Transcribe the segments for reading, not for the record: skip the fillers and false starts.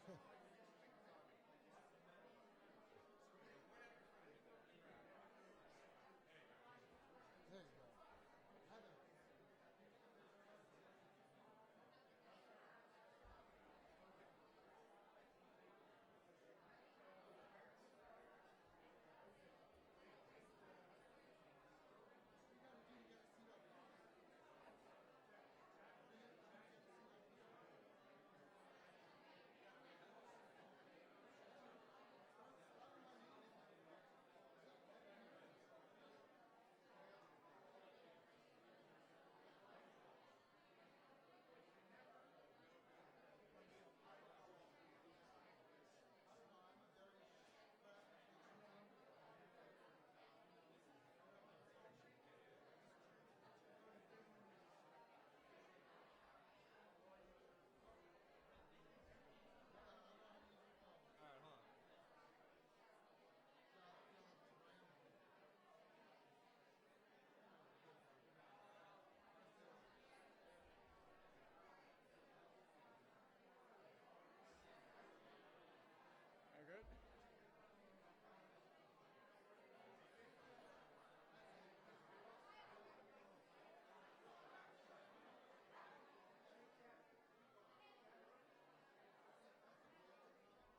There you go. Heather. Alright, hold on. Are you good?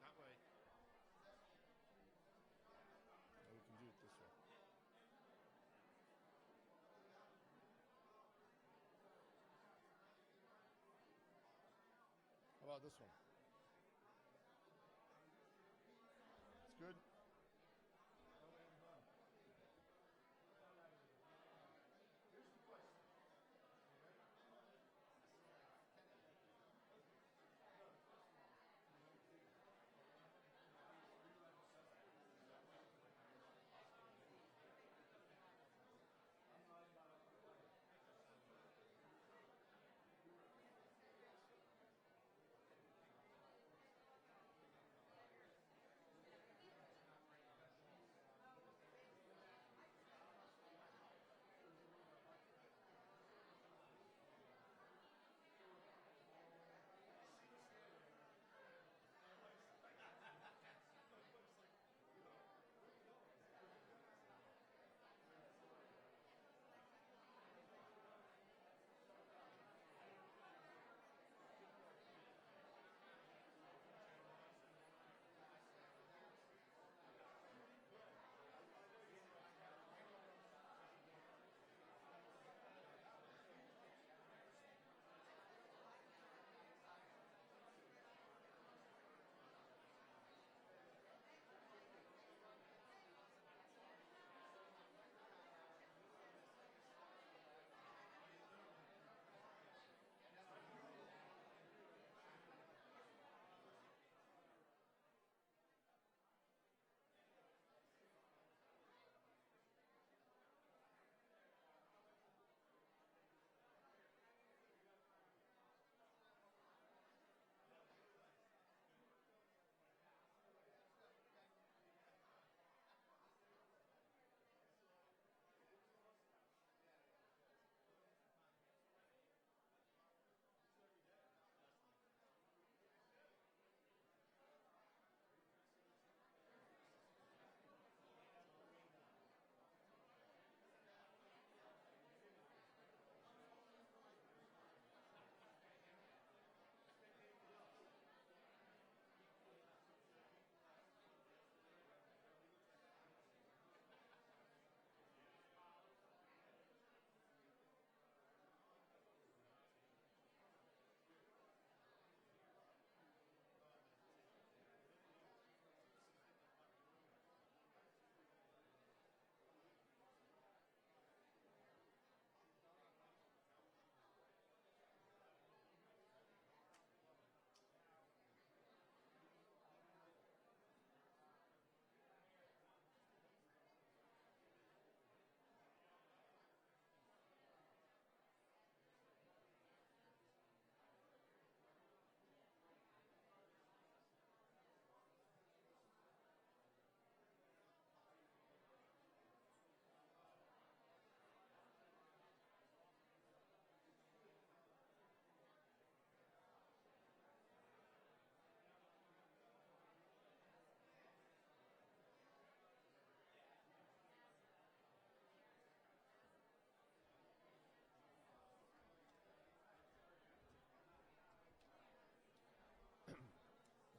That way. Or we can do it this way. How about this one? It's good.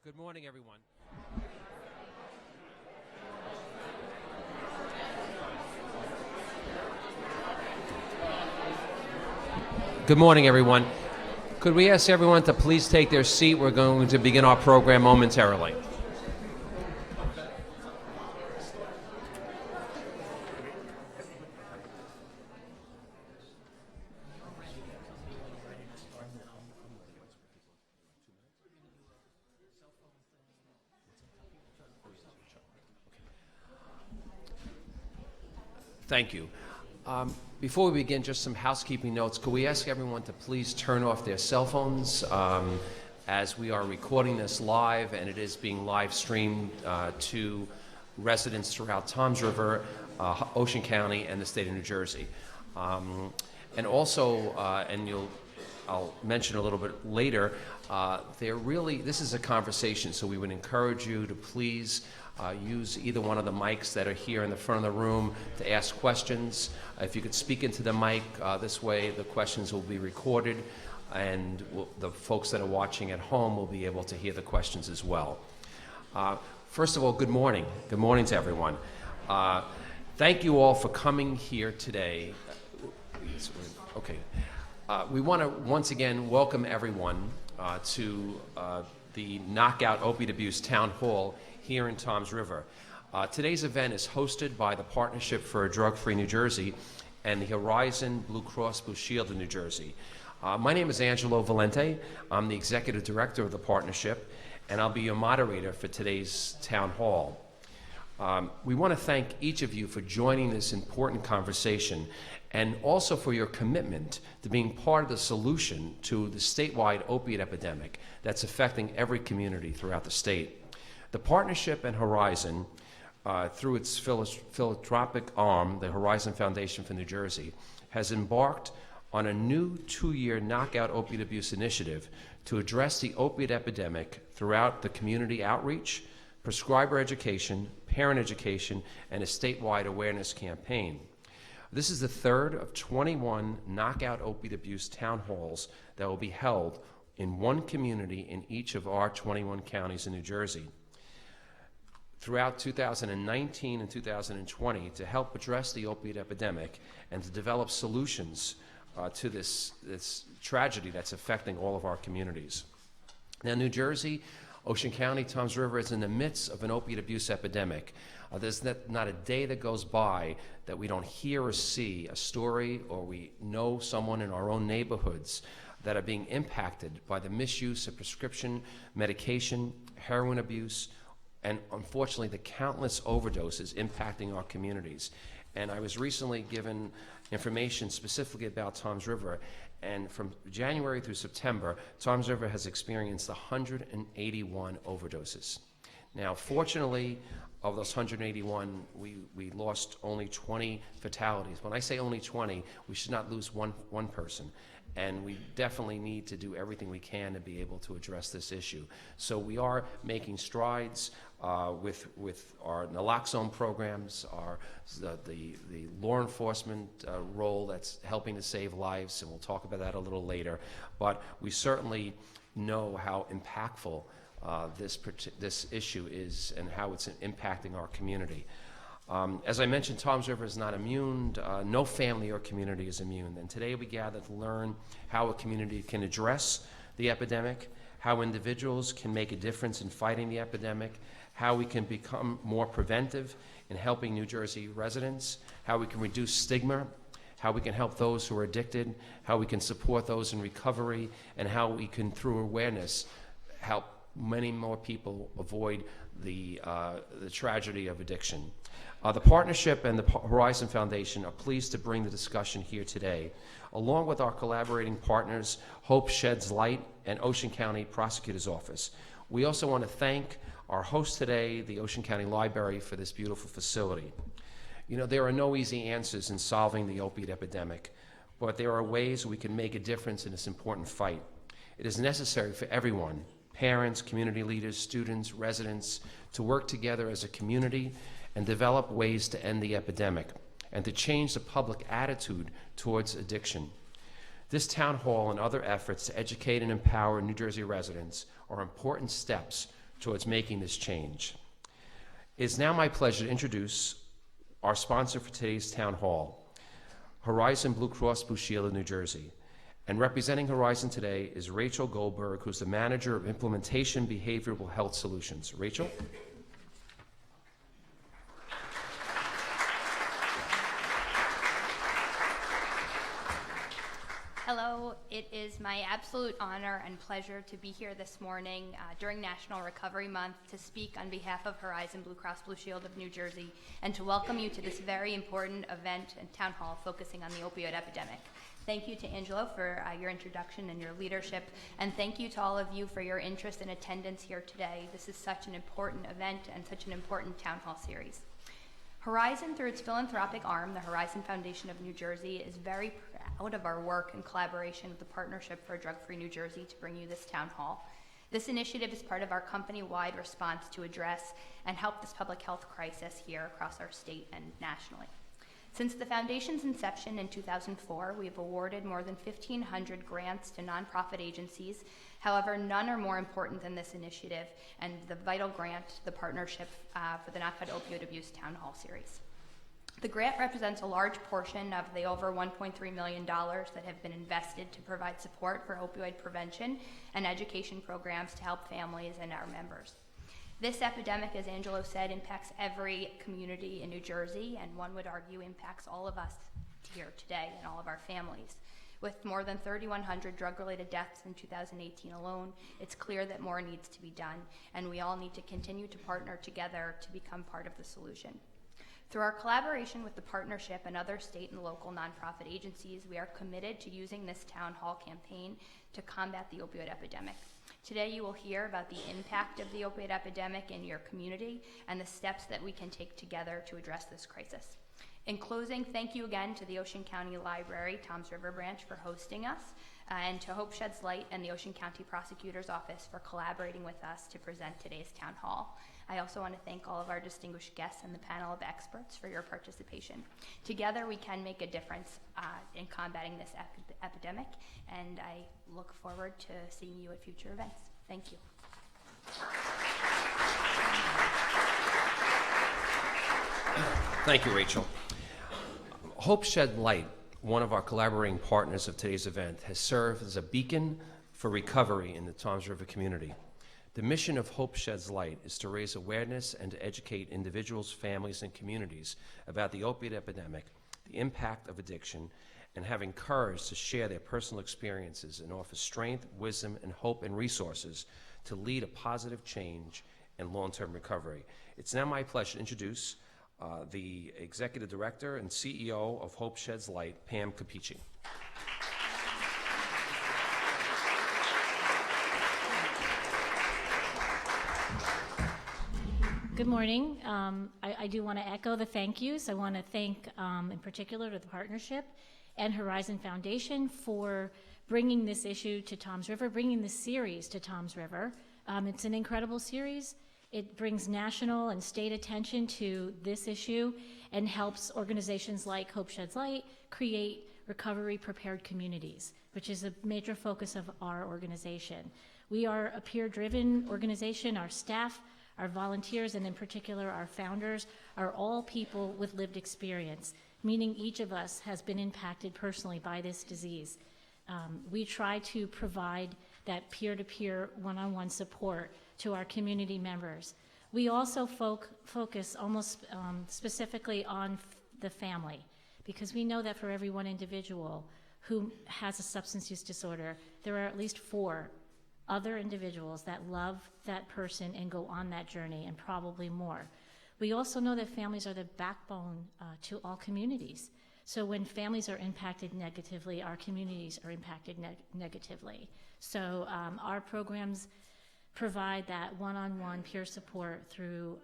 Good morning, everyone. Good morning, everyone. Could we ask everyone to please take their seat? We're going to begin our program momentarily. Thank you. Before we begin, just some housekeeping notes. Could we ask everyone to please turn off their cell phones as we are recording this live, and it is being live streamed to residents throughout Toms River, Ocean County, and the state of New Jersey. And also, I'll mention a little bit later, this is a conversation, so we would encourage you to please use either one of the mics that are here in the front of the room to ask questions. If you could speak into the mic, this way the questions will be recorded, and the folks that are watching at home will be able to hear the questions as well. First of all, good morning. Good morning to everyone. Thank you all for coming here today. Okay. We want to once again welcome everyone to the Knock Out Opioid Abuse Town Hall here in Toms River. Today's event is hosted by the Partnership for a Drug-Free New Jersey and the Horizon Blue Cross Blue Shield of New Jersey. My name is Angelo Valente. I'm the Executive Director of the Partnership, and I'll be your moderator for today's Town Hall. We want to thank each of you for joining this important conversation, and also for your commitment to being part of the solution to the statewide opiate epidemic that's affecting every community throughout the state. The Partnership and Horizon, through its philanthropic arm, the Horizon Foundation for New Jersey, has embarked on a new 2-year Knock Out Opioid Abuse initiative to address the opiate epidemic throughout the community outreach, prescriber education, parent education, and a statewide awareness campaign. This is the third of 21 Knock Out Opioid Abuse town halls that will be held in one community in each of our 21 counties in New Jersey throughout 2019 and 2020 to help address the opiate epidemic and to develop solutions to this tragedy that's affecting all of our communities. Now, New Jersey, Ocean County, Toms River is in the midst of an opiate abuse epidemic. There's not a day that goes by that we don't hear or see a story, or we know someone in our own neighborhoods that are being impacted by the misuse of prescription medication, heroin abuse, and unfortunately the countless overdoses impacting our communities. And I was recently given information specifically about Toms River, and from January through September, Toms River has experienced 181 overdoses. Now, fortunately, of those 181, we lost only 20 fatalities. When I say only 20, we should not lose one person. And we definitely need to do everything we can to be able to address this issue. So we are making strides with our naloxone programs, the law enforcement role that's helping to save lives, and we'll talk about that a little later. But we certainly know how impactful this issue is and how it's impacting our community. As I mentioned, Toms River is not immune. No family or community is immune. And today we gather to learn how a community can address the epidemic, how individuals can make a difference in fighting the epidemic, how we can become more preventive in helping New Jersey residents, how we can reduce stigma, how we can help those who are addicted, how we can support those in recovery, and how we can, through awareness, help many more people avoid the tragedy of addiction. The Partnership and the Horizon Foundation are pleased to bring the discussion here today, along with our collaborating partners, Hope Sheds Light and Ocean County Prosecutor's Office. We also want to thank our host today, the Ocean County Library, for this beautiful facility. You know, there are no easy answers in solving the opiate epidemic, but there are ways we can make a difference in this important fight. It is necessary for everyone, parents, community leaders, students, residents, to work together as a community and develop ways to end the epidemic and to change the public attitude towards addiction. This town hall and other efforts to educate and empower New Jersey residents are important steps towards making this change. It's now my pleasure to introduce our sponsor for today's town hall, Horizon Blue Cross Blue Shield of New Jersey. And representing Horizon today is Rachel Goldberg, who's the Manager of Implementation Behavioral Health Solutions. Rachel? Hello, it is my absolute honor and pleasure to be here this morning during National Recovery Month to speak on behalf of Horizon Blue Cross Blue Shield of New Jersey and to welcome you to this very important event and town hall focusing on the opioid epidemic. Thank you to Angelo for your introduction and your leadership, and thank you to all of you for your interest and attendance here today. This is such an important event and such an important town hall series. Horizon, through its philanthropic arm, the Horizon Foundation of New Jersey, is very proud of our work in collaboration with the Partnership for a Drug-Free New Jersey to bring you this town hall. This initiative is part of our company-wide response to address and help this public health crisis here across our state and nationally. Since the Foundation's inception in 2004, we have awarded more than 1,500 grants to nonprofit agencies. However, none are more important than this initiative and the vital grant, the Partnership for the Knock Out Opioid Abuse Town Hall Series. The grant represents a large portion of the over $1.3 million that have been invested to provide support for opioid prevention and education programs to help families and our members. This epidemic, as Angelo said, impacts every community in New Jersey, and one would argue impacts all of us here today and all of our families. With more than 3,100 drug-related deaths in 2018 alone, it's clear that more needs to be done, and we all need to continue to partner together to become part of the solution. Through our collaboration with the Partnership and other state and local nonprofit agencies, we are committed to using this town hall campaign to combat the opioid epidemic. Today you will hear about the impact of the opioid epidemic in your community and the steps that we can take together to address this crisis. In closing, thank you again to the Ocean County Library, Toms River Branch, for hosting us, and to Hope Sheds Light and the Ocean County Prosecutor's Office for collaborating with us to present today's town hall. I also want to thank all of our distinguished guests and the panel of experts for your participation. Together we can make a difference in combating this epidemic, and I look forward to seeing you at future events. Thank you. Thank you, Rachel. Hope Shed Light, one of our collaborating partners of today's event, has served as a beacon for recovery in the Toms River community. The mission of Hope Sheds Light is to raise awareness and to educate individuals, families, and communities about the opiate epidemic, the impact of addiction, and having courage to share their personal experiences and offer strength, wisdom, and hope and resources to lead a positive change and long-term recovery. It's now my pleasure to introduce the Executive Director and CEO of Hope Sheds Light, Pam Capici. Good morning. I do want to echo the thank yous. I want to thank, in particular, to the Partnership and Horizon Foundation for bringing this issue to Toms River, bringing this series to Toms River. It's an incredible series. It brings national and state attention to this issue and helps organizations like Hope Sheds Light create recovery-prepared communities, which is a major focus of our organization. We are a peer-driven organization. Our staff, our volunteers, and in particular our founders, are all people with lived experience, meaning each of us has been impacted personally by this disease. We try to provide that peer-to-peer, one-on-one support to our community members. We also focus almost specifically on the family, because we know that for every one individual who has a substance use disorder, there are at least 4 other individuals that love that person and go on that journey, and probably more. We also know that families are the backbone to all communities. So when families are impacted negatively, our communities are impacted negatively. So our programs provide that one-on-one peer support through,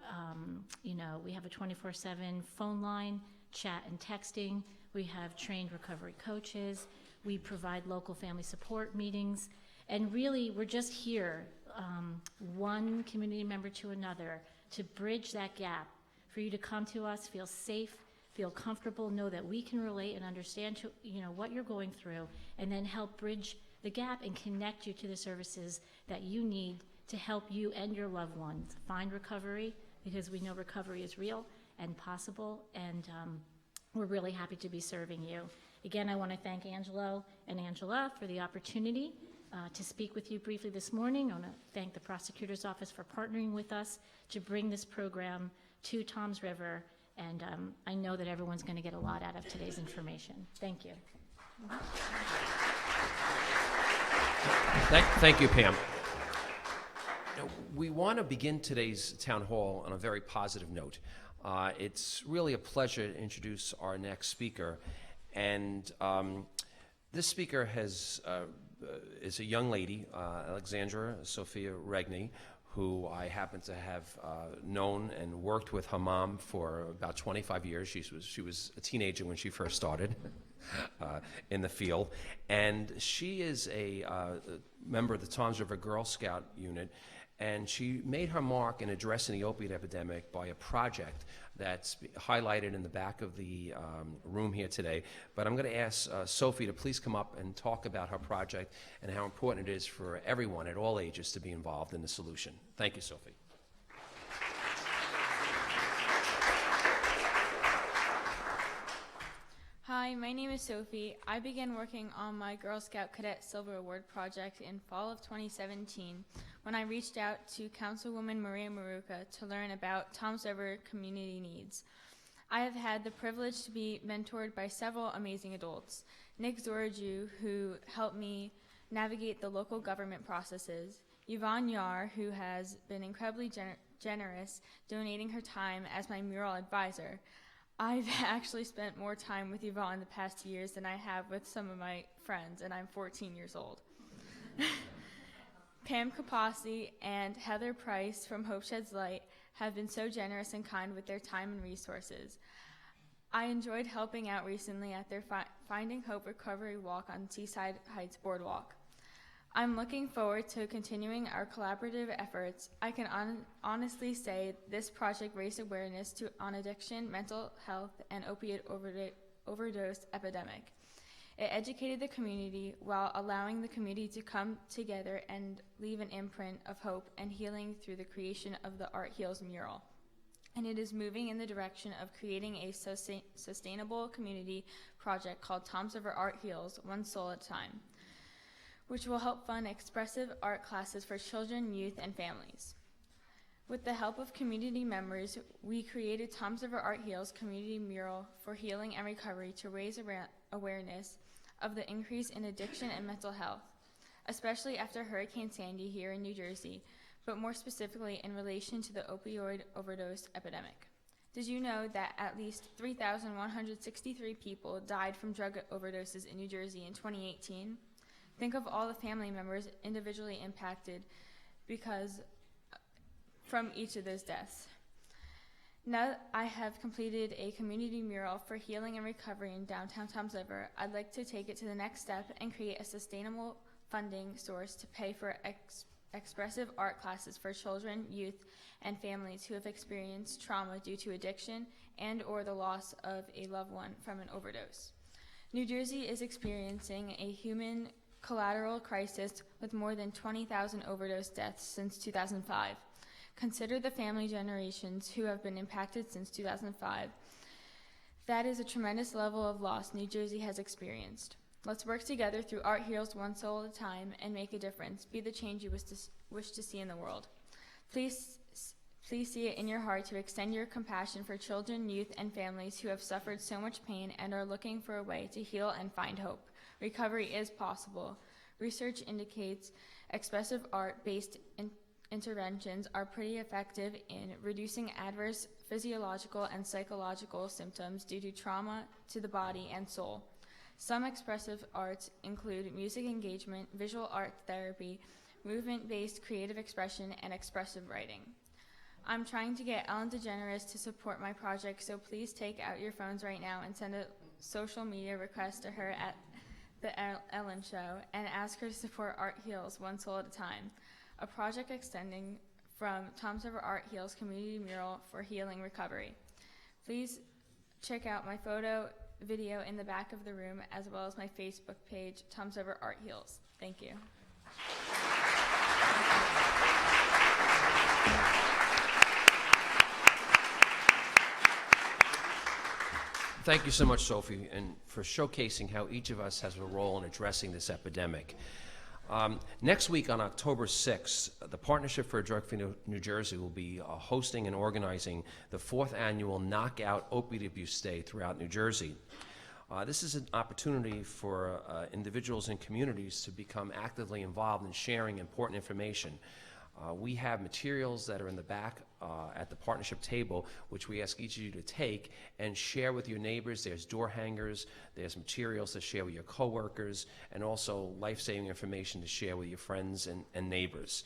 we have a 24/7 phone line, chat and texting. We have trained recovery coaches. We provide local family support meetings. And really, we're just here, one community member to another, to bridge that gap, for you to come to us, feel safe, feel comfortable, know that we can relate and understand what you're going through, and then help bridge the gap and connect you to the services that you need to help you and your loved ones find recovery, because we know recovery is real and possible, and we're really happy to be serving you. Again, I want to thank Angelo and Angela for the opportunity to speak with you briefly this morning. I want to thank the prosecutor's office for partnering with us to bring this program to Toms River, and I know that everyone's going to get a lot out of today's information. Thank you. Thank you, Pam. Now, we want to begin today's town hall on a very positive note. It's really a pleasure to introduce our next speaker, and this speaker is a young lady, Alexandra Sophia Regni, who I happen to have known and worked with her mom for about 25 years. She was a teenager when she first started in the field, and she is a member of the Toms River Girl Scout unit, and she made her mark in addressing the opiate epidemic by a project that's highlighted in the back of the room here today. But I'm going to ask Sophie to please come up and talk about her project and how important it is for everyone at all ages to be involved in the solution. Thank you, Sophie. Hi, my name is Sophie. I began working on my Girl Scout Cadet Silver Award project in fall of 2017 when I reached out to Councilwoman Maria Maruca to learn about Toms River community needs. I have had the privilege to be mentored by several amazing adults. Nick Zoraju, who helped me navigate the local government processes, Yvonne Yar, who has been incredibly generous, donating her time as my mural advisor. I've actually spent more time with Yvonne the past 2 years than I have with some of my friends, and I'm 14 years old. Pam Kapasi and Heather Price from Hope Sheds Light have been so generous and kind with their time and resources. I enjoyed helping out recently at their Finding Hope Recovery Walk on Seaside Heights Boardwalk. I'm looking forward to continuing our collaborative efforts. I can honestly say this project raised awareness on addiction, mental health, and opiate overdose epidemic. It educated the community while allowing the community to come together and leave an imprint of hope and healing through the creation of the Art Heals mural. And it is moving in the direction of creating a sustainable community project called Toms River Art Heals, one soul at a time, which will help fund expressive art classes for children, youth, and families. With the help of community members, we created Toms River Art Heals community mural for healing and recovery to raise awareness of the increase in addiction and mental health, especially after Hurricane Sandy here in New Jersey, but more specifically in relation to the opioid overdose epidemic. Did you know that at least 3,163 people died from drug overdoses in New Jersey in 2018? Think of all the family members individually impacted from each of those deaths. Now that I have completed a community mural for healing and recovery in downtown Toms River, I'd like to take it to the next step and create a sustainable funding source to pay for expressive art classes for children, youth, and families who have experienced trauma due to addiction and or the loss of a loved one from an overdose. New Jersey is experiencing a human collateral crisis with more than 20,000 overdose deaths since 2005. Consider the family generations who have been impacted since 2005. That is a tremendous level of loss New Jersey has experienced. Let's work together through Art Heals one soul at a time and make a difference. Be the change you wish to see in the world. Please see it in your heart to extend your compassion for children, youth, and families who have suffered so much pain and are looking for a way to heal and find hope. Recovery is possible. Research indicates expressive art-based interventions are pretty effective in reducing adverse physiological and psychological symptoms due to trauma to the body and soul. Some expressive arts include music engagement, visual art therapy, movement-based creative expression, and expressive writing. I'm trying to get Ellen DeGeneres to support my project, so please take out your phones right now and send a social media request to her at the Ellen Show and ask her to support Art Heals one soul at a time, a project extending from Toms River Art Heals community mural for healing recovery. Please check out my video in the back of the room, as well as my Facebook page, Toms River Art Heals. Thank you. Thank you so much, Sophie, and for showcasing how each of us has a role in addressing this epidemic. Next week on October 6th, the Partnership for a Drug-Free New Jersey will be hosting and organizing the 4th annual Knock Out Opioid Abuse Day throughout New Jersey. This is an opportunity for individuals and communities to become actively involved in sharing important information. We have materials that are in the back at the partnership table, which we ask each of you to take and share with your neighbors. There's door hangers, there's materials to share with your coworkers, and also life-saving information to share with your friends and neighbors.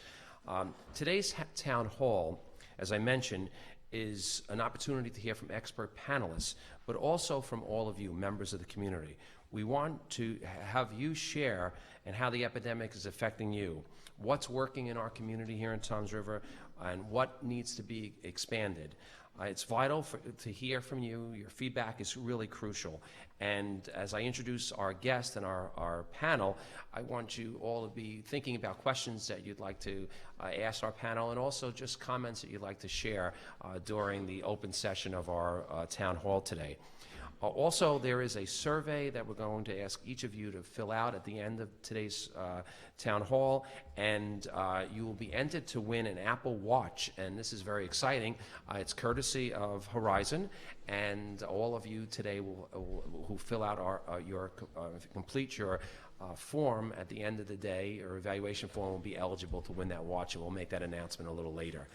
Today's town hall, as I mentioned, is an opportunity to hear from expert panelists, but also from all of you, members of the community. We want to have you share and how the epidemic is affecting you, what's working in our community here in Toms River, and what needs to be expanded. It's vital to hear from you. Your feedback is really crucial. And as I introduce our guest and our panel, I want you all to be thinking about questions that you'd like to ask our panel, and also just comments that you'd like to share during the open session of our town hall today. Also, there is a survey that we're going to ask each of you to fill out at the end of today's town hall, and you will be entered to win an Apple Watch, and this is very exciting. It's courtesy of Horizon, and all of you today who fill out complete your form at the end of the day, or evaluation form, will be eligible to win that watch, and we'll make that announcement a little later.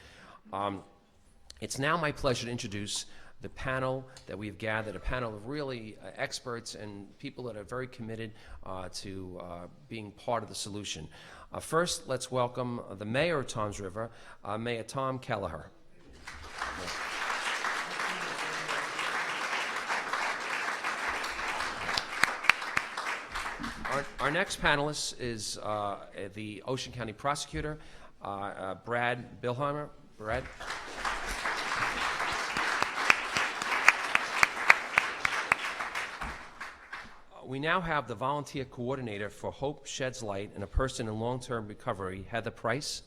It's now my pleasure to introduce the panel that we've gathered, a panel of really experts and people that are very committed to being part of the solution. First, let's welcome the Mayor of Toms River, Mayor Tom Kelleher. Our next panelist is the Ocean County Prosecutor, Brad Bilheimer. Brad. We now have the volunteer coordinator for Hope Sheds Light and a person in long-term recovery, Heather Price.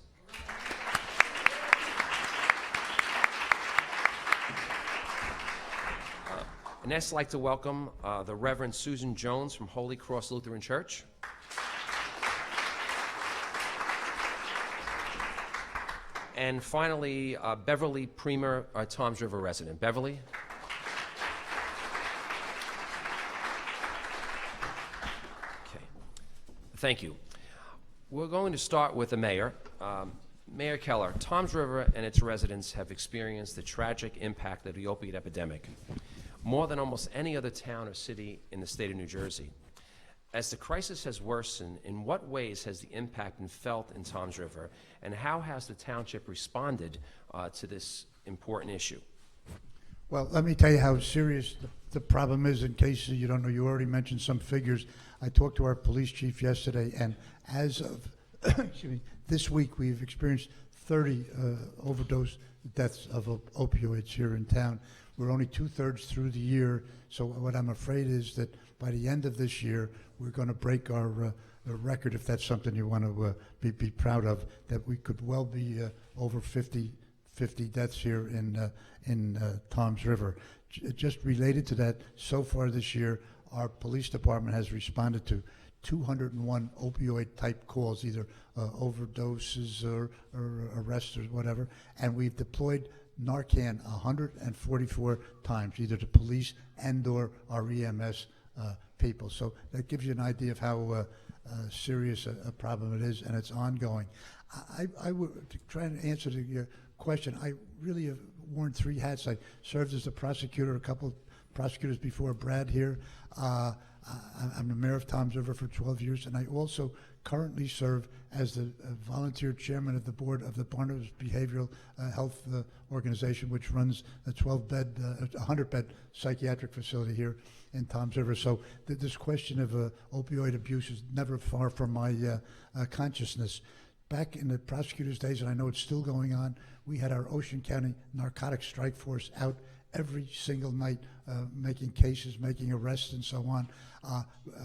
And next, I'd like to welcome the Reverend Susan Jones from Holy Cross Lutheran Church. And finally, Beverly Premer, our Toms River resident. Beverly? Thank you. We're going to start with the mayor. Mayor Keller, Toms River and its residents have experienced the tragic impact of the opiate epidemic, more than almost any other town or city in the state of New Jersey. As the crisis has worsened, in what ways has the impact been felt in Toms River, and how has the township responded to this important issue? Well, let me tell you how serious the problem is, in case you don't know. You already mentioned some figures. I talked to our police chief yesterday, and as of excuse me, this week we've experienced 30 overdose deaths of opioids here in town. We're only 2/3 through the year, so what I'm afraid is that by the end of this year, we're going to break our record, if that's something you want to be proud of, that we could well be over 50 deaths here in Toms River. Just related to that, so far this year, our police department has responded to 201 opioid-type calls, either overdoses or arrests or whatever, and we've deployed Narcan 144 times, either to police and/or our EMS people. So that gives you an idea of how serious a problem it is, and it's ongoing. I would, to try and answer your question, I really have worn 3 hats. I served as a prosecutor, a couple of prosecutors before Brad here. I'm the mayor of Toms River for 12 years, and I also currently serve as the volunteer chairman of the board of the Barnabas Behavioral Health Organization, which runs a 100-bed psychiatric facility here in Toms River. So this question of opioid abuse is never far from my consciousness. Back in the prosecutor's days, and I know it's still going on, we had our Ocean County Narcotics Strike Force out every single night, making cases, making arrests, and so on.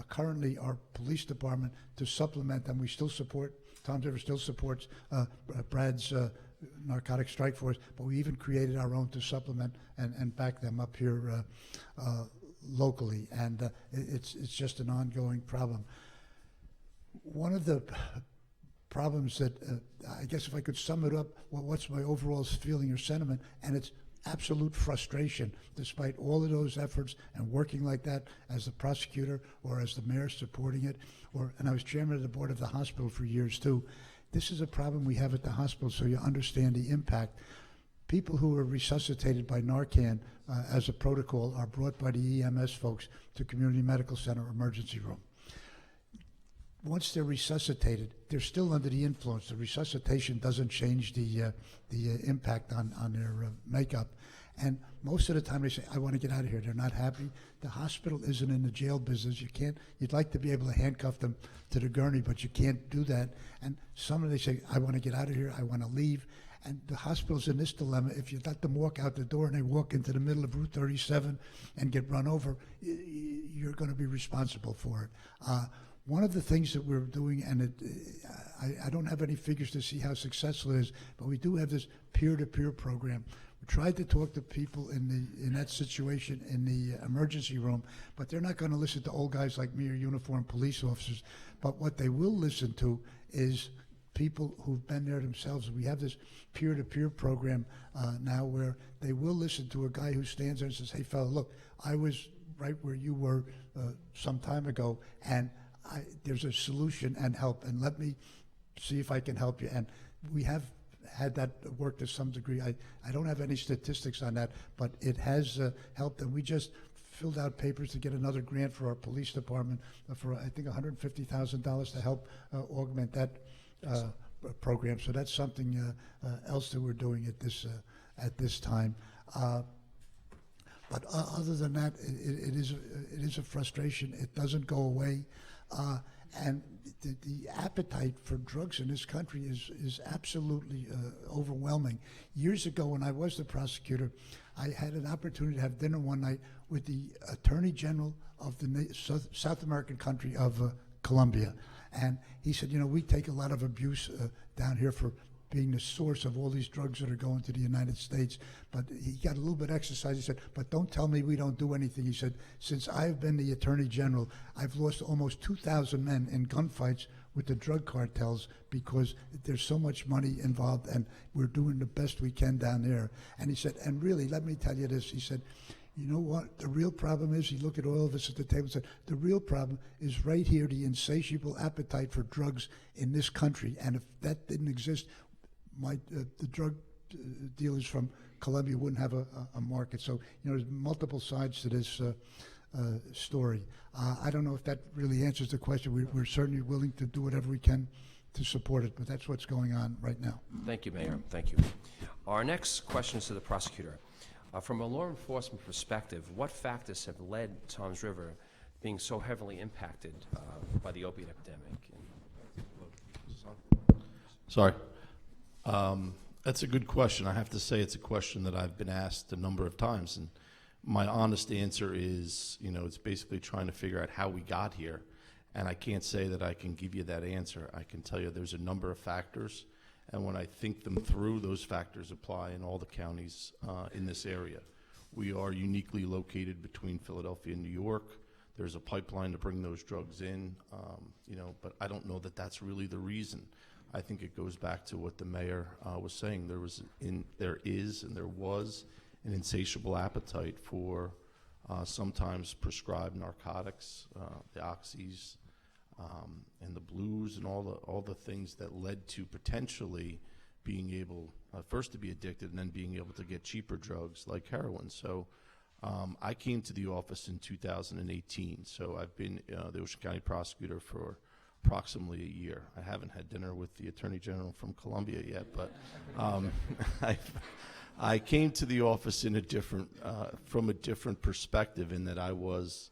Currently, our police department, to supplement them, we still support, Toms River still supports Brad's Narcotics Strike Force, but we even created our own to supplement and back them up here locally, and it's just an ongoing problem. One of the problems that, I guess if I could sum it up, well, what's my overall feeling or sentiment, and it's absolute frustration, despite all of those efforts and working like that as the prosecutor or as the mayor supporting it, and I was chairman of the board of the hospital for years too. This is a problem we have at the hospital, so you understand the impact. People who are resuscitated by Narcan as a protocol are brought by the EMS folks to community medical center emergency room. Once they're resuscitated, they're still under the influence. The resuscitation doesn't change the impact on their makeup. And most of the time they say, I want to get out of here. They're not happy. The hospital isn't in the jail business. You'd like to be able to handcuff them to the gurney, but you can't do that. And some of them, they say, I want to get out of here. I want to leave. And the hospital's in this dilemma. If you let them walk out the door and they walk into the middle of Route 37 and get run over, you're going to be responsible for it. One of the things that we're doing, and I don't have any figures to see how successful it is, but we do have this peer-to-peer program. We tried to talk to people in that situation in the emergency room, but they're not going to listen to old guys like me or uniformed police officers. But what they will listen to is people who've been there themselves. We have this peer-to-peer program now where they will listen to a guy who stands there and says, hey, fella, look, I was right where you were some time ago, and there's a solution and help, and let me see if I can help you. And we have had that work to some degree. I don't have any statistics on that, but it has helped, and we just filled out papers to get another grant for our police department for, I think, $150,000 to help augment that program. So that's something else that we're doing at this time. But other than that, it is a frustration. It doesn't go away. And the appetite for drugs in this country is absolutely overwhelming. Years ago, when I was the prosecutor, I had an opportunity to have dinner one night with the Attorney General of the South American country of Colombia. And he said, you know, we take a lot of abuse down here for being the source of all these drugs that are going to the United States. But he got a little bit of exercise. He said, but don't tell me we don't do anything. He said, since I've been the Attorney General, I've lost almost 2,000 men in gunfights with the drug cartels because there's so much money involved, and we're doing the best we can down there. And he said, and really, let me tell you this. He said, you know what the real problem is? He looked at all of us at the table and said, the real problem is right here, the insatiable appetite for drugs in this country. And if that didn't exist, the drug dealers from Colombia wouldn't have a market. So, you know, there's multiple sides to this story. I don't know if that really answers the question. We're certainly willing to do whatever we can to support it, but that's what's going on right now. Thank you, Mayor. Thank you. Our next question is to the prosecutor. From a law enforcement perspective, what factors have led Toms River being so heavily impacted by the opiate epidemic? Sorry. That's a good question. I have to say it's a question that I've been asked a number of times, and my honest answer is, you know, it's basically trying to figure out how we got here, and I can't say that I can give you that answer. I can tell you there's a number of factors, and when I think them through, those factors apply in all the counties in this area. We are uniquely located between Philadelphia and New York. There's a pipeline to bring those drugs in, you know, but I don't know that that's really the reason. I think it goes back to what the mayor was saying. There was and there was an insatiable appetite for sometimes prescribed narcotics, the oxys, and the blues, and all the things that led to potentially being able first to be addicted and then being able to get cheaper drugs like heroin. So I came to the office in 2018. So I've been the Ocean County prosecutor for approximately a year. I haven't had dinner with the Attorney General from Colombia yet, but I came to the office in a different, from a different perspective, in that I was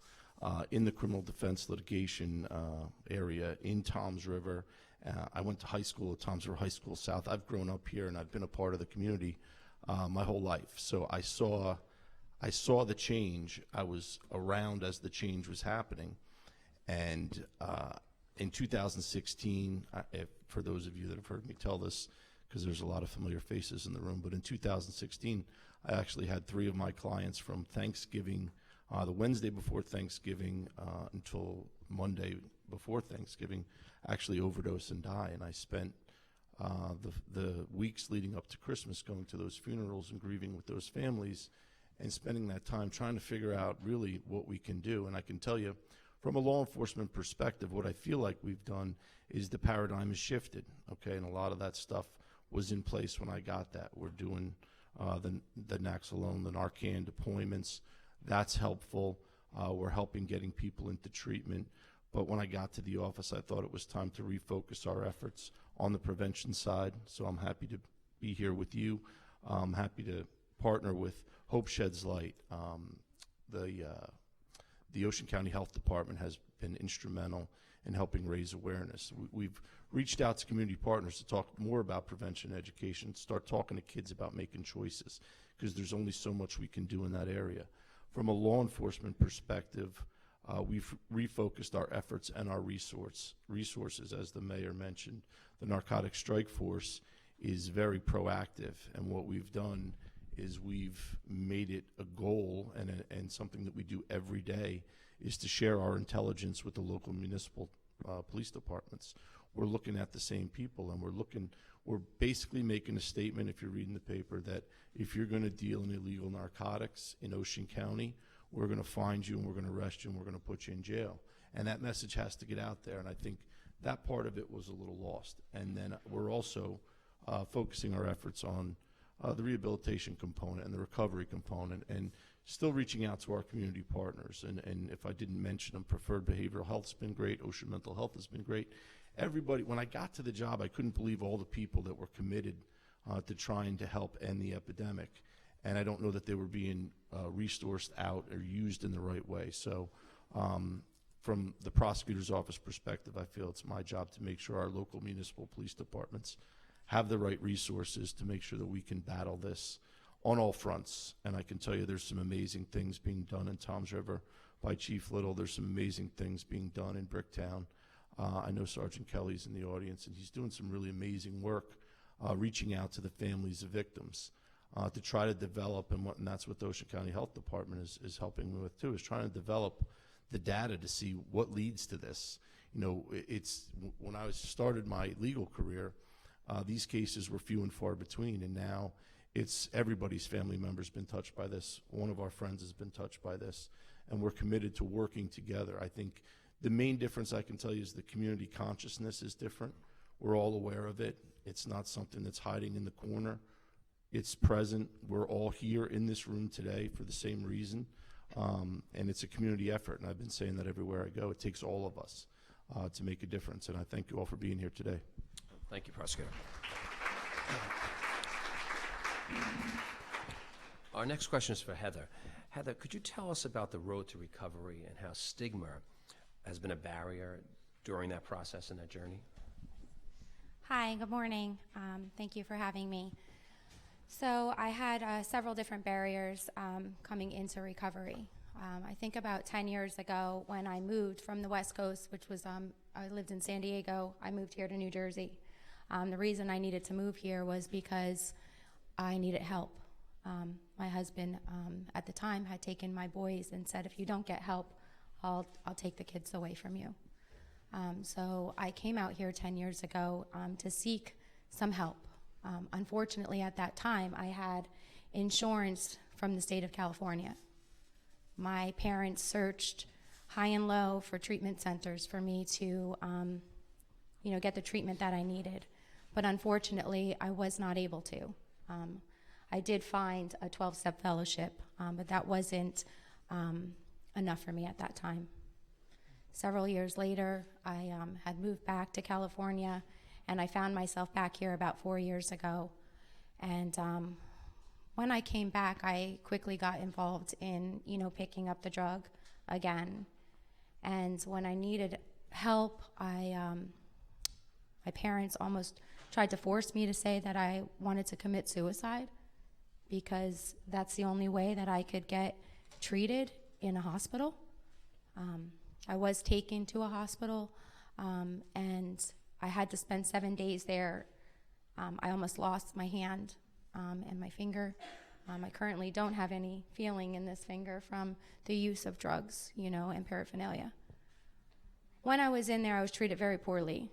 in the criminal defense litigation area in Toms River. I went to high school at Toms River High School South. I've grown up here and I've been a part of the community my whole life. So I saw the change. I was around as the change was happening, and in 2016, for those of you that have heard me tell this, because there's a lot of familiar faces in the room, but in 2016, I actually had 3 of my clients from Thanksgiving The Wednesday before Thanksgiving until Monday before Thanksgiving actually overdose and die. And I spent the weeks leading up to Christmas going to those funerals and grieving with those families and spending that time trying to figure out really what we can do. And I can tell you, from a law enforcement perspective, what I feel like we've done is the paradigm has shifted, okay? And a lot of that stuff was in place when I got that. We're doing the Naxalone, the Narcan deployments. That's helpful. We're helping getting people into treatment. But when I got to the office, I thought it was time to refocus our efforts on the prevention side. So I'm happy to be here with you. I'm happy to partner with Hope Sheds Light. The Ocean County Health Department has been instrumental in helping raise awareness. We've reached out to community partners to talk more about prevention and education, start talking to kids about making choices, because there's only so much we can do in that area. From a law enforcement perspective, we've refocused our efforts and our resources, as the mayor mentioned. The Narcotic Strike Force is very proactive, and what we've done is we've made it a goal and something that we do every day is to share our intelligence with the local municipal police departments. We're looking at the same people, and we're basically making a statement, if you're reading the paper, that if you're going to deal in illegal narcotics in Ocean County, we're going to find you and we're going to arrest you and we're going to put you in jail. And that message has to get out there, and I think that part of it was a little lost. And then we're also focusing our efforts on the rehabilitation component and the recovery component, and still reaching out to our community partners. And if I didn't mention them, Preferred Behavioral Health's been great, Ocean Mental Health has been great. Everybody, when I got to the job, I couldn't believe all the people that were committed to trying to help end the epidemic. And I don't know that they were being resourced out or used in the right way. So from the prosecutor's office perspective, I feel it's my job to make sure our local municipal police departments have the right resources to make sure that we can battle this on all fronts. And I can tell you there's some amazing things being done in Toms River by Chief Little. There's some amazing things being done in Bricktown. I know Sergeant Kelly's in the audience, and he's doing some really amazing work reaching out to the families of victims to try to develop, and that's what the Ocean County Health Department is helping me with too, is trying to develop the data to see what leads to this. You know, it's when I started my legal career, these cases were few and far between, and now it's everybody's family member's been touched by this. One of our friends has been touched by this, and we're committed to working together. I think the main difference I can tell you is the community consciousness is different. We're all aware of it. It's not something that's hiding in the corner. It's present. We're all here in this room today for the same reason, and it's a community effort, and I've been saying that everywhere I go. It takes all of us to make a difference, and I thank you all for being here today. Thank you, Prosecutor. Our next question is for Heather. Heather, could you tell us about the road to recovery and how stigma has been a barrier during that process and that journey? Hi, good morning. Thank you for having me. So I had several different barriers coming into recovery. I think about 10 years ago when I moved from the West Coast, which was, I lived in San Diego, I moved here to New Jersey. The reason I needed to move here was because I needed help. My husband at the time had taken my boys and said, if you don't get help, I'll take the kids away from you. So I came out here 10 years ago to seek some help. Unfortunately, at that time, I had insurance from the state of California. My parents searched high and low for treatment centers for me to get the treatment that I needed. But unfortunately, I was not able to. I did find a 12-step fellowship, but that wasn't enough for me at that time. Several years later, I had moved back to California, and I found myself back here about 4 years ago. And when I came back, I quickly got involved in, picking up the drug again. And when I needed help, my parents almost tried to force me to say that I wanted to commit suicide because that's the only way that I could get treated in a hospital. I was taken to a hospital, and I had to spend 7 days there. I almost lost my hand and my finger. I currently don't have any feeling in this finger from the use of drugs, and paraphernalia. When I was in there, I was treated very poorly.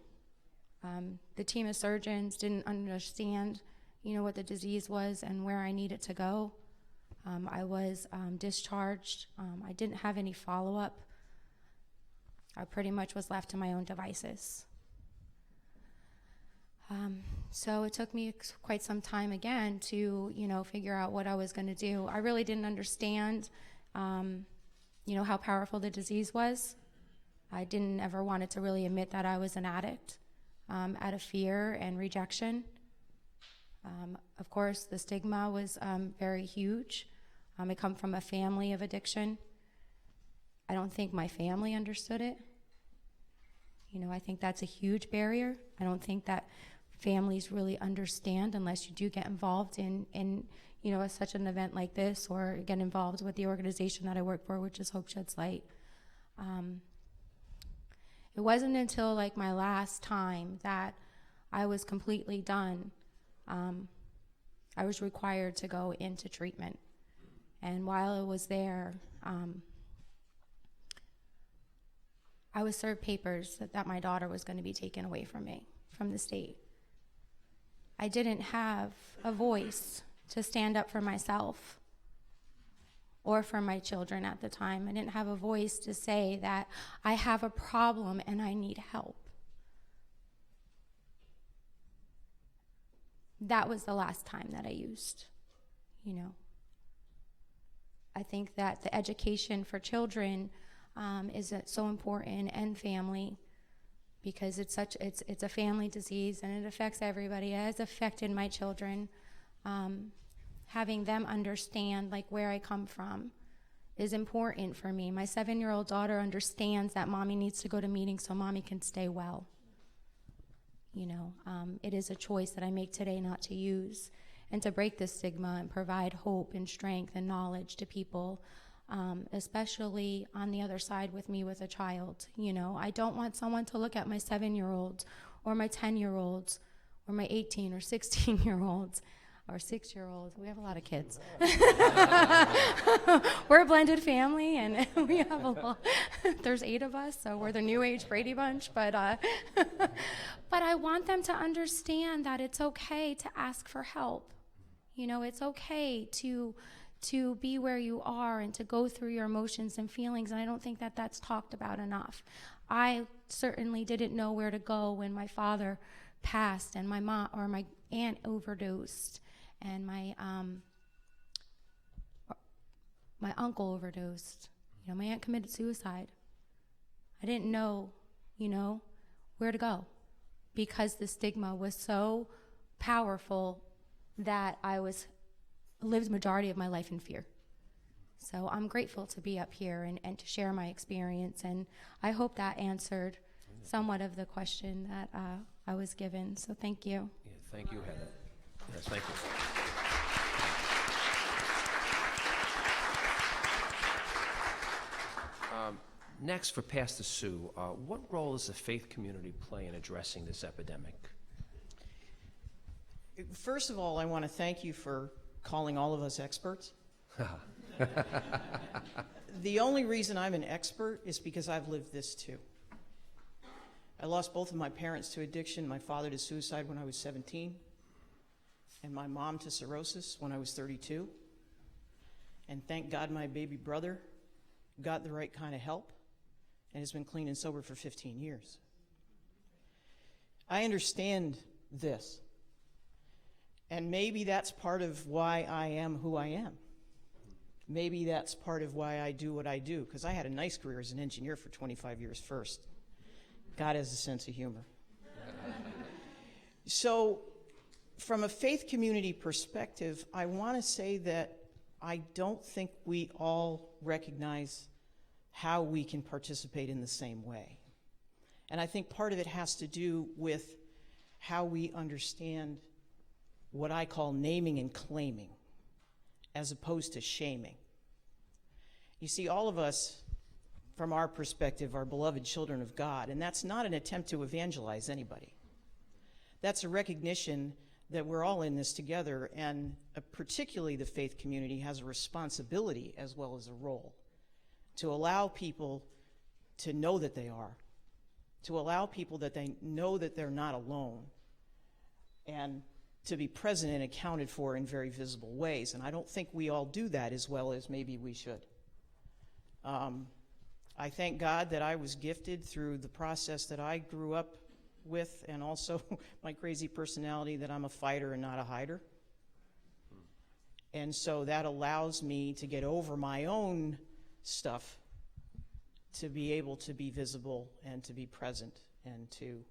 The team of surgeons didn't understand, what the disease was and where I needed to go. I was discharged. I didn't have any follow-up. I pretty much was left to my own devices. So it took me quite some time again to, figure out what I was going to do. I really didn't understand, how powerful the disease was. I didn't ever wanted to really admit that I was an addict, out of fear and rejection. Of course, the stigma was very huge. I come from a family of addiction. I don't think my family understood it. I think that's a huge barrier. I don't think that families really understand unless you do get involved in such an event like this, or get involved with the organization that I work for, which is Hope Sheds Light. It wasn't until like my last time that I was completely done. I was required to go into treatment. And while I was there, I was served papers that my daughter was going to be taken away from me, from the state. I didn't have a voice to stand up for myself or for my children at the time. I didn't have a voice to say that I have a problem and I need help. That was the last time that I used, I think that the education for children is so important, and family, because it's a family disease and it affects everybody. It has affected my children. Having them understand like where I come from is important for me. My 7-year-old daughter understands that mommy needs to go to meetings so mommy can stay well. It is a choice that I make today not to use, and to break this stigma and provide hope and strength and knowledge to people, especially on the other side with me with a child. I don't want someone to look at my 7-year-olds or my 10-year-olds or my 18 or 16-year-olds or 6-year-olds. We have a lot of kids. We're a blended family, and we have a lot. There's 8 of us, so we're the new age Brady Bunch. But I want them to understand that it's okay to ask for help. It's okay to be where you are and to go through your emotions and feelings, and I don't think that that's talked about enough. I certainly didn't know where to go when my father passed and my mom or my aunt overdosed and my uncle overdosed. My aunt committed suicide. I didn't know, where to go, because the stigma was so powerful that I lived the majority of my life in fear. So I'm grateful to be up here and to share my experience, and I hope that answered somewhat of the question that I was given. So thank you. Yeah, thank you, Heather. Yes, thank you. Next, for Pastor Sue, what role does the faith community play in addressing this epidemic? First of all, I want to thank you for calling all of us experts. The only reason I'm an expert is because I've lived this too. I lost both of my parents to addiction, my father to suicide when I was 17, and my mom to cirrhosis when I was 32. And thank God my baby brother got the right kind of help and has been clean and sober for 15 years. I understand this. And maybe that's part of why I am who I am. Maybe that's part of why I do what I do, because I had a nice career as an engineer for 25 years first. God has a sense of humor. So from a faith community perspective, I want to say that I don't think we all recognize how we can participate in the same way. And I think part of it has to do with how we understand what I call naming and claiming, as opposed to shaming. You see, all of us, from our perspective, are beloved children of God, and that's not an attempt to evangelize anybody. That's a recognition that we're all in this together, and particularly the faith community has a responsibility as well as a role to allow people to know that they are, to allow people that they know that they're not alone, and to be present and accounted for in very visible ways. And I don't think we all do that as well as maybe we should. I thank God that I was gifted through the process that I grew up with, and also my crazy personality, that I'm a fighter and not a hider. And so that allows me to get over my own stuff, to be able to be visible and to be present and to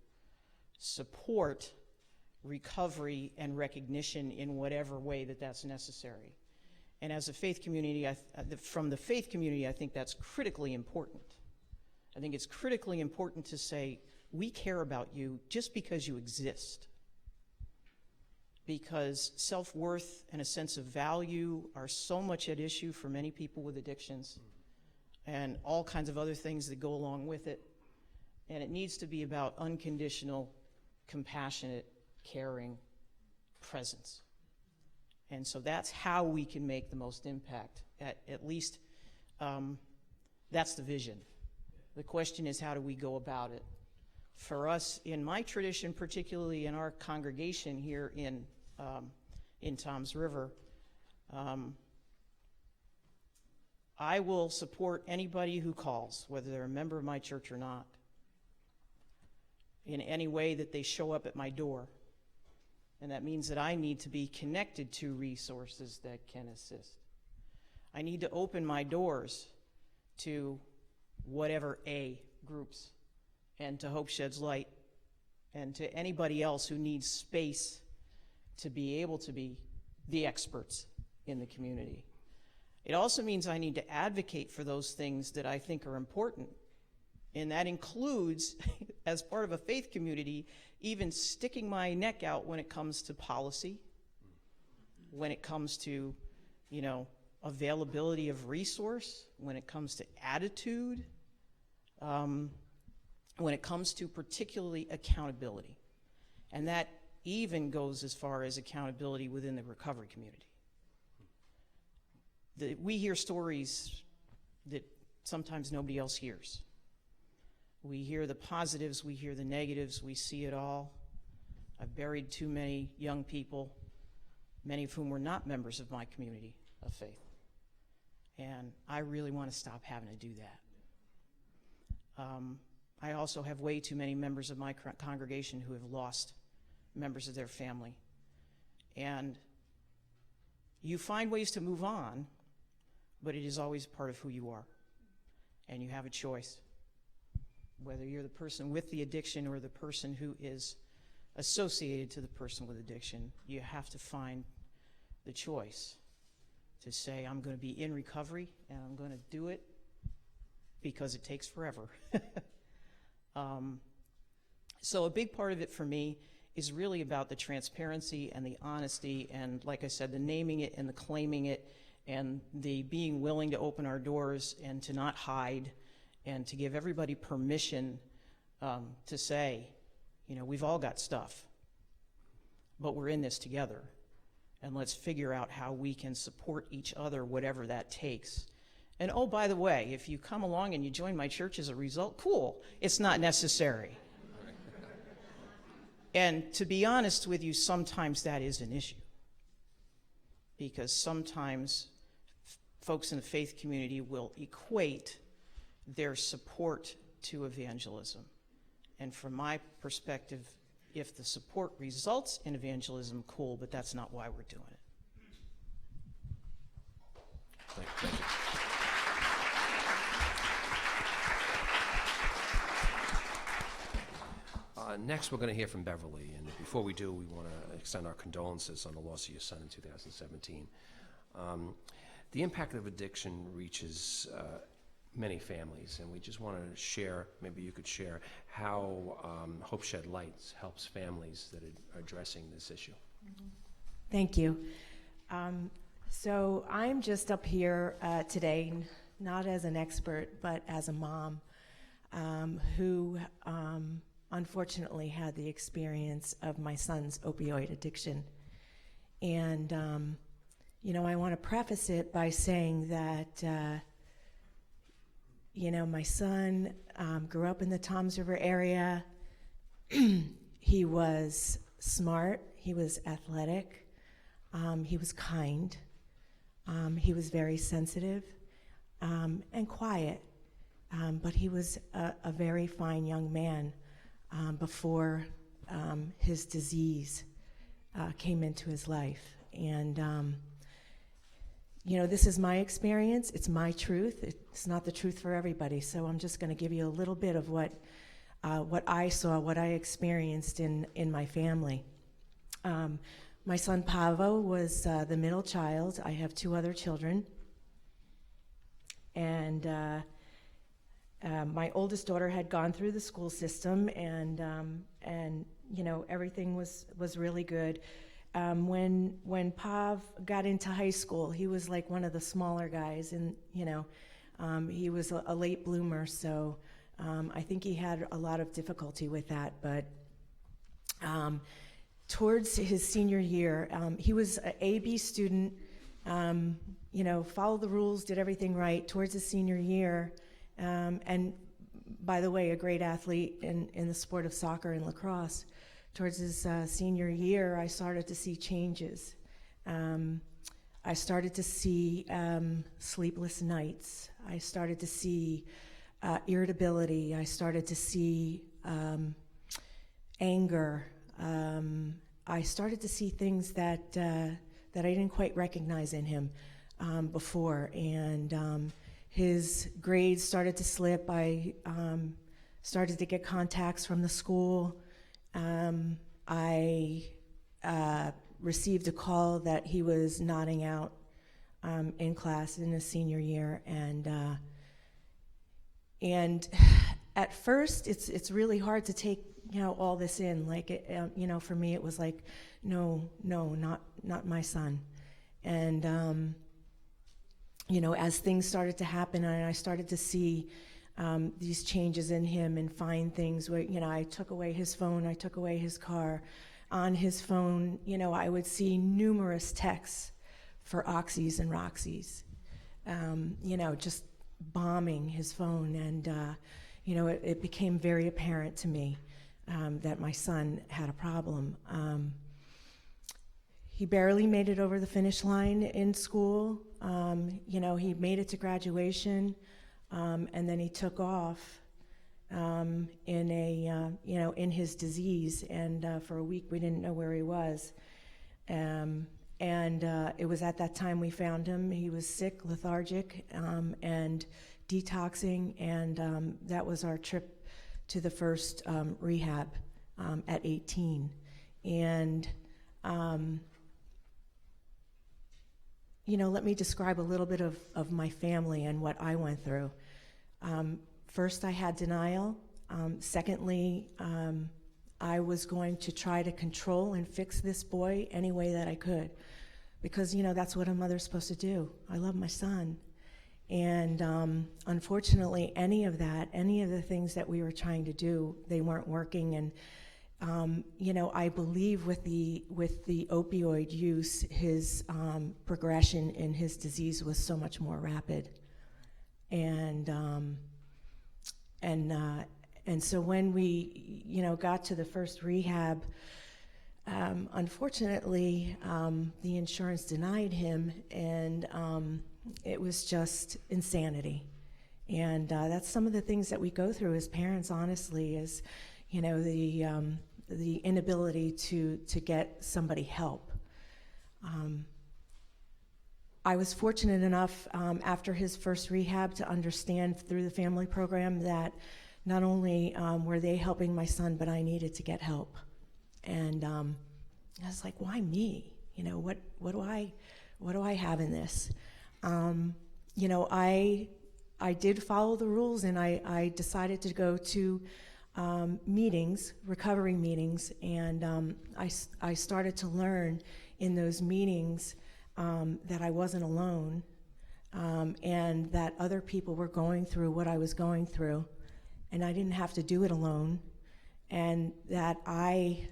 support recovery and recognition in whatever way that that's necessary. And as a faith community, from the faith community, I think that's critically important. I think it's critically important to say, we care about you just because you exist. Because self-worth and a sense of value are so much at issue for many people with addictions, and all kinds of other things that go along with it. And it needs to be about unconditional, compassionate, caring presence. And so that's how we can make the most impact. At least that's the vision. The question is, how do we go about it? For us, in my tradition, particularly in our congregation here in Toms River, I will support anybody who calls, whether they're a member of my church or not, in any way that they show up at my door. And that means that I need to be connected to resources that can assist. I need to open my doors to whatever A groups, and to Hope Sheds Light, and to anybody else who needs space to be able to be the experts in the community. It also means I need to advocate for those things that I think are important. And that includes, as part of a faith community, even sticking my neck out when it comes to policy, when it comes to, availability of resource, when it comes to attitude, when it comes to particularly accountability. And that even goes as far as accountability within the recovery community. We hear stories that sometimes nobody else hears. We hear the positives, we hear the negatives, we see it all. I've buried too many young people, many of whom were not members of my community of faith. And I really want to stop having to do that. I also have way too many members of my congregation who have lost members of their family. And you find ways to move on, but it is always part of who you are. And you have a choice. Whether you're the person with the addiction or the person who is associated to the person with addiction, you have to find the choice to say, I'm going to be in recovery and I'm going to do it because it takes forever. So a big part of it for me is really about the transparency and the honesty, and like I said, the naming it and the claiming it, and the being willing to open our doors and to not hide, and to give everybody permission to say, we've all got stuff, but we're in this together, and let's figure out how we can support each other, whatever that takes. And oh, by the way, if you come along and you join my church as a result, cool. It's not necessary. And to be honest with you, sometimes that is an issue. Because sometimes folks in the faith community will equate their support to evangelism. And from my perspective, if the support results in evangelism, cool, but that's not why we're doing it. Thank you. Next, we're going to hear from Beverly, and before we do, we want to extend our condolences on the loss of your son in 2017. The impact of addiction reaches many families, and we just want to share, maybe you could share, how Hope Shed Lights helps families that are addressing this issue. Thank you. So I'm just up here today, not as an expert, but as a mom who unfortunately had the experience of my son's opioid addiction. And, I want to preface it by saying that, my son grew up in the Toms River area. He was smart, he was athletic, he was kind, he was very sensitive and quiet, but he was a very fine young man before his disease came into his life. And this is my experience, it's my truth, it's not the truth for everybody, so I'm just going to give you a little bit of what I saw, what I experienced in my family. My son Pavo was the middle child. I have 2 other children. And my oldest daughter had gone through the school system, and everything was really good. When Pav got into high school, he was like one of the smaller guys, and he was a late bloomer, so I think he had a lot of difficulty with that. But towards his senior year, he was an A-B student, followed the rules, did everything right. Towards his senior year, and by the way, a great athlete in the sport of soccer and lacrosse. Towards his senior year, I started to see changes. I started to see sleepless nights. I started to see irritability. I started to see anger. I started to see things that I didn't quite recognize in him before, and his grades started to slip. I started to get contacts from the school. I received a call that he was nodding out in class in his senior year, and at first it's really hard to take all this in. Like for me it was like no, not my son. And as things started to happen, and I started to see these changes in him and find things where, I took away his phone, I took away his car. On his phone, I would see numerous texts for Oxys and Roxys, just bombing his phone. And, it became very apparent to me that my son had a problem. He barely made it over the finish line in school. He made it to graduation. And then he took off in his disease, and for a week we didn't know where he was. And it was at that time we found him. He was sick, lethargic, and detoxing, and that was our trip to the first rehab at 18. And let me describe a little bit of my family and what I went through. First, I had denial. Secondly, I was going to try to control and fix this boy any way that I could, because, that's what a mother's supposed to do. I love my son. And unfortunately, any of the things that we were trying to do, they weren't working. And I believe with the opioid use, his progression in his disease was so much more rapid. And so when we, got to the first rehab, unfortunately, the insurance denied him, and it was just insanity. And that's some of the things that we go through as parents, honestly, is, the inability to get somebody help. I was fortunate enough after his first rehab to understand through the family program that not only were they helping my son, but I needed to get help. And I was like, why me? What do I have in this? I did follow the rules, and I decided to go to meetings, recovery meetings, and I started to learn in those meetings that I wasn't alone, and that other people were going through what I was going through, and I didn't have to do it alone. and that I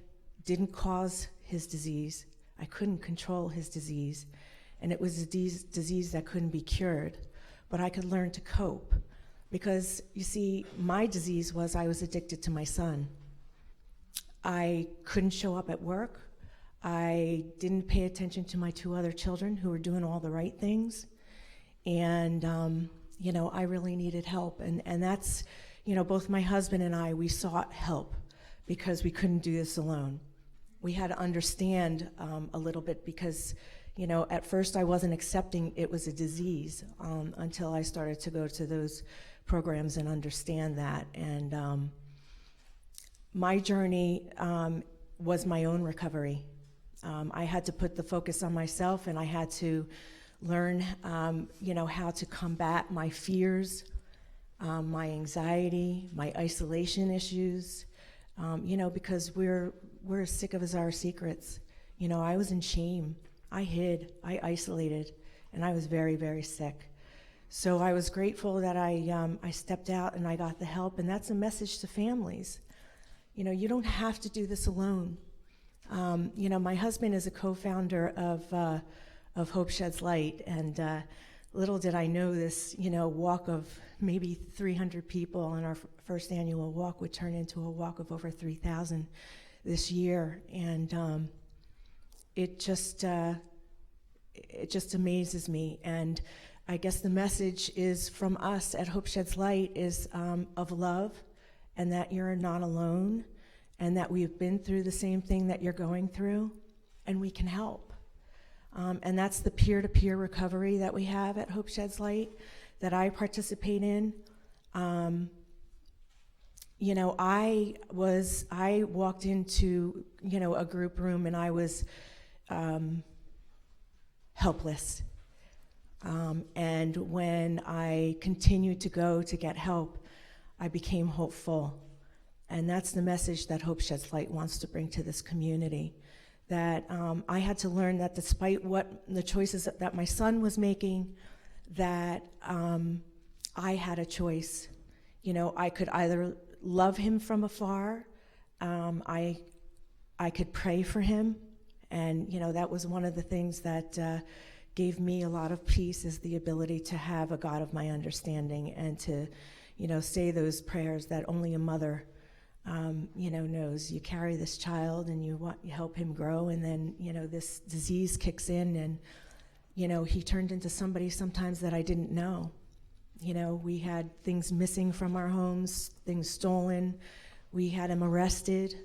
didn't cause his disease. I couldn't control his disease, and it was a disease that couldn't be cured, but I could learn to cope. Because, you see, my disease was I was addicted to my son. I couldn't show up at work. I didn't pay attention to my 2 other children who were doing all the right things. And, you know, I really needed help. And that's, you know, both my husband and I, we sought help because we couldn't do this alone. We had to understand a little bit because, you know, at first I wasn't accepting it was a disease until I started to go to those programs and understand that. And my journey was my own recovery. I had to put the focus on myself, and I had to learn, you know, how to combat my fears, my anxiety, my isolation issues, you know, because we're as sick of as our secrets. You know, I was in shame. I hid, I isolated, and I was very, very sick. So I was grateful that I stepped out and I got the help, and that's a message to families. You know, you don't have to do this alone. You know, my husband is a co-founder of Hope Sheds Light, and little did I know this, you know, walk of maybe 300 people on our first annual walk would turn into a walk of over 3,000 this year, and it just amazes me. And I guess the message is from us at Hope Sheds Light is of love, and that you're not alone, and that we've been through the same thing that you're going through, and we can help. And that's the peer-to-peer recovery that we have at Hope Sheds Light that I participate in. You know, I walked into, you know, a group room, and I was helpless. And when I continued to go to get help, I became hopeful. And that's the message that Hope Sheds Light wants to bring to this community. That I had to learn that despite what the choices that my son was making, that I had a choice. You know, I could either love him from afar, I could pray for him, and you know, that was one of the things that gave me a lot of peace, is the ability to have a God of my understanding and to, you know, say those prayers that only a mother, you know, knows. You carry this child and you help him grow, and then, you know, this disease kicks in, and, you know, he turned into somebody sometimes that I didn't know. You know, we had things missing from our homes, things stolen. We had him arrested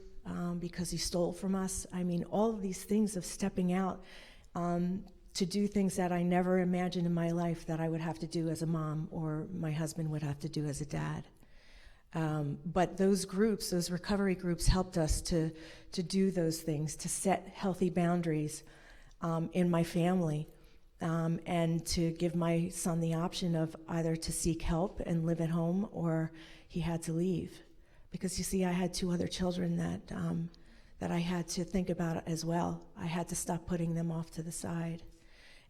because he stole from us. I mean, all of these things of stepping out to do things that I never imagined in my life that I would have to do as a mom, or my husband would have to do as a dad. But those groups, those recovery groups, helped us to do those things, to set healthy boundaries in my family, and to give my son the option of either to seek help and live at home, or he had to leave. Because you see, I had 2 other children that I had to think about as well. I had to stop putting them off to the side.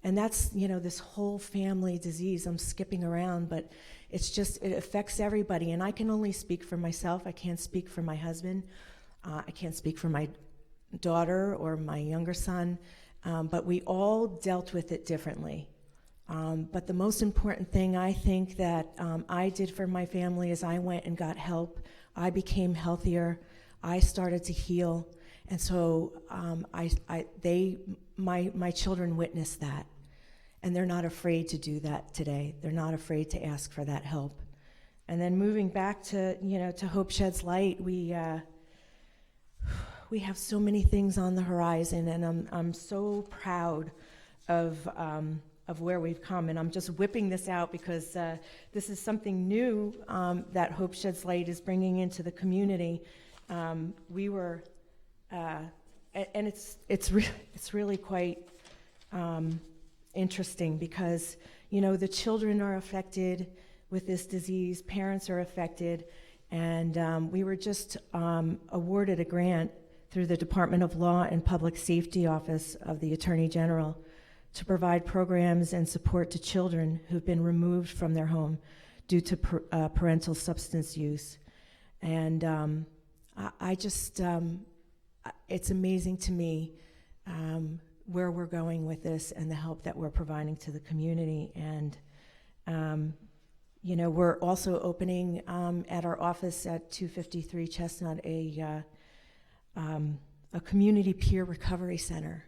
And that's, you know, this whole family disease. I'm skipping around, but it's just, it affects everybody. And I can only speak for myself. I can't speak for my husband. I can't speak for my daughter or my younger son. But we all dealt with it differently. But the most important thing I think that I did for my family is I went and got help. I became healthier. I started to heal. And so my children witnessed that. And they're not afraid to do that today. They're not afraid to ask for that help. And then moving back to, you know, to Hope Sheds Light, we have so many things on the horizon, and I'm so proud of where we've come. And I'm just whipping this out because this is something new that Hope Sheds Light is bringing into the community. We were, and it's really quite interesting because, you know, the children are affected with this disease, parents are affected, and we were just awarded a grant through the Department of Law and Public Safety Office of the Attorney General to provide programs and support to children who've been removed from their home due to parental substance use. And I just, it's amazing to me where we're going with this and the help that we're providing to the community. And, you know, we're also opening at our office at 253 Chestnut a community peer recovery center,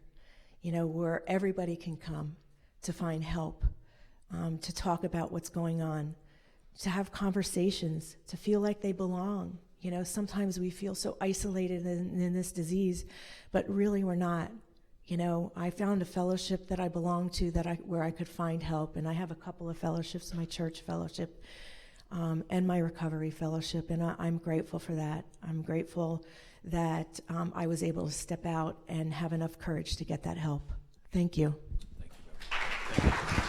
you know, where everybody can come to find help, to talk about what's going on, to have conversations, to feel like they belong. You know, sometimes we feel so isolated in this disease, but really we're not. You know, I found a fellowship that I belong to where I could find help, and I have a couple of fellowships, my church fellowship and my recovery fellowship, and I'm grateful for that. I'm grateful that I was able to step out and have enough courage to get that help. Thank you. Thank you.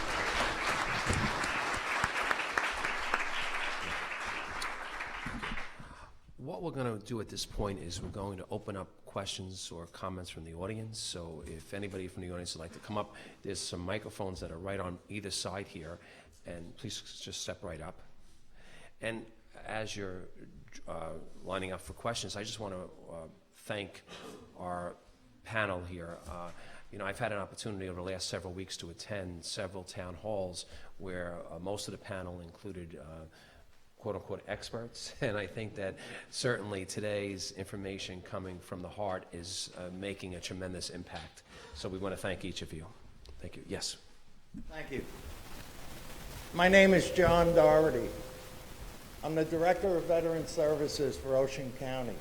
What we're going to do at this point is we're going to open up questions or comments from the audience. So if anybody from the audience would like to come up, there's some microphones that are right on either side here, and please just step right up. And as you're lining up for questions, I just want to thank our panel here. You know, I've had an opportunity over the last several weeks to attend several town halls where most of the panel included quote-unquote experts, and I think that certainly today's information coming from the heart is making a tremendous impact. So we want to thank each of you. Thank you. Yes. Thank you. My name is John Doherty. I'm the Director of Veteran Services for Ocean County.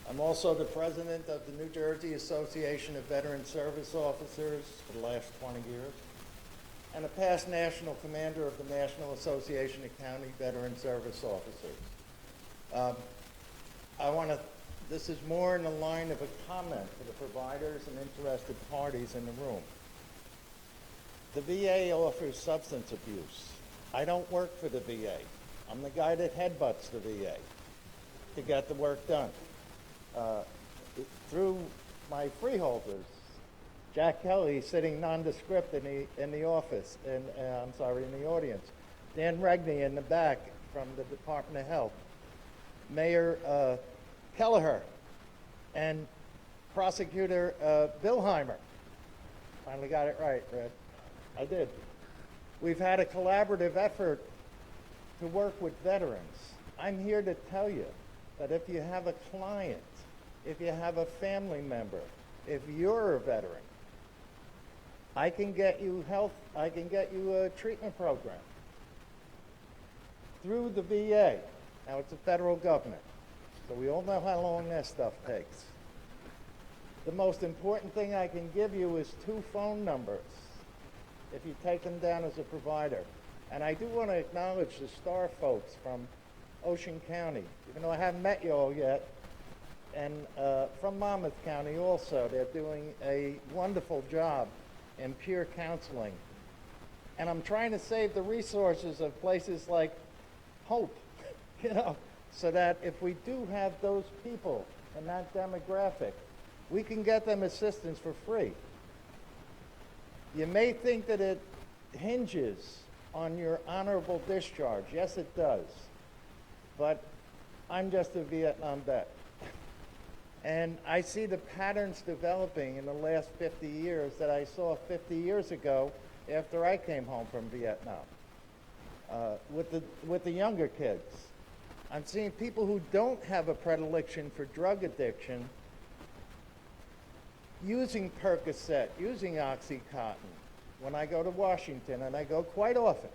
I'm also the President of the New Jersey Association of Veteran Service Officers for the last 20 years, and a past national commander of the National Association of County Veteran Service Officers. This is more in the line of a comment for the providers and interested parties in the room. The VA offers substance abuse. I don't work for the VA. I'm the guy that headbutts the VA to get the work done. Through my freeholders, Jack Kelly sitting nondescript in the office, and in the audience. Dan Regney in the back from the Department of Health. Mayor Kelleher and Prosecutor Billheimer. Finally got it right, Red. I did. We've had a collaborative effort to work with veterans. I'm here to tell you that if you have a client, if you have a family member, if you're a veteran, I can get you a treatment program through the VA. Now it's a federal government, so we all know how long that stuff takes. The most important thing I can give you is 2 phone numbers if you take them down as a provider. And I do want to acknowledge the STAR folks from Ocean County, even though I haven't met you all yet, and from Monmouth County also. They're doing a wonderful job in peer counseling. And I'm trying to save the resources of places like Hope, you know, so that if we do have those people in that demographic, we can get them assistance for free. You may think that it hinges on your honorable discharge. Yes, it does. But I'm just a Vietnam vet. And I see the patterns developing in the last 50 years that I saw 50 years ago after I came home from Vietnam. With the younger kids, I'm seeing people who don't have a predilection for drug addiction using Percocet, using OxyContin. When I go to Washington, and I go quite often,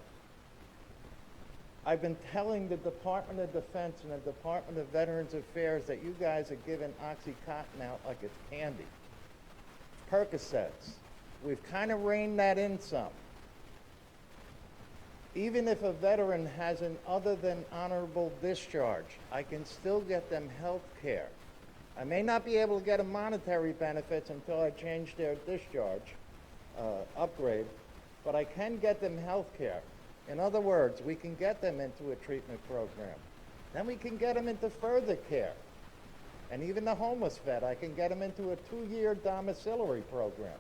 I've been telling the Department of Defense and the Department of Veterans Affairs that you guys are giving OxyContin out like it's candy. Percocets. We've kind of reined that in some. Even if a veteran has an other than honorable discharge, I can still get them health care. I may not be able to get a monetary benefits until I change their discharge, upgrade, but I can get them health care. In other words, we can get them into a treatment program. Then we can get them into further care. And even the homeless vet, I can get them into a 2-year domiciliary program.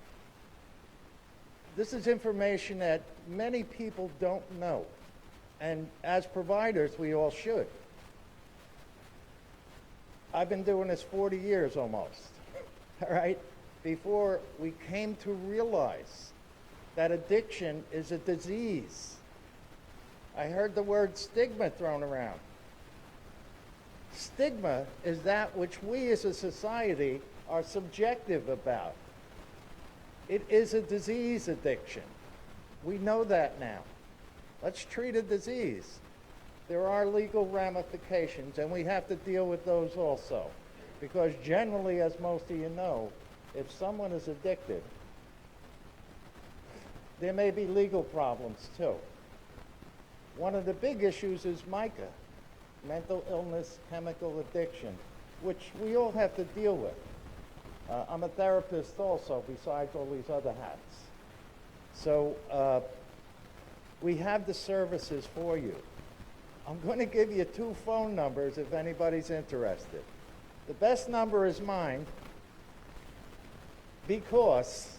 This is information that many people don't know. And as providers, we all should. I've been doing this 40 years almost, all right? Before we came to realize that addiction is a disease. I heard the word stigma thrown around. Stigma is that which we as a society are subjective about. It is a disease, addiction. We know that now. Let's treat a disease. There are legal ramifications, and we have to deal with those also. Because generally, as most of you know, if someone is addicted, there may be legal problems too. One of the big issues is MICA, mental illness, chemical addiction, which we all have to deal with. I'm a therapist also, besides all these other hats. So we have the services for you. I'm going to give you 2 phone numbers if anybody's interested. The best number is mine because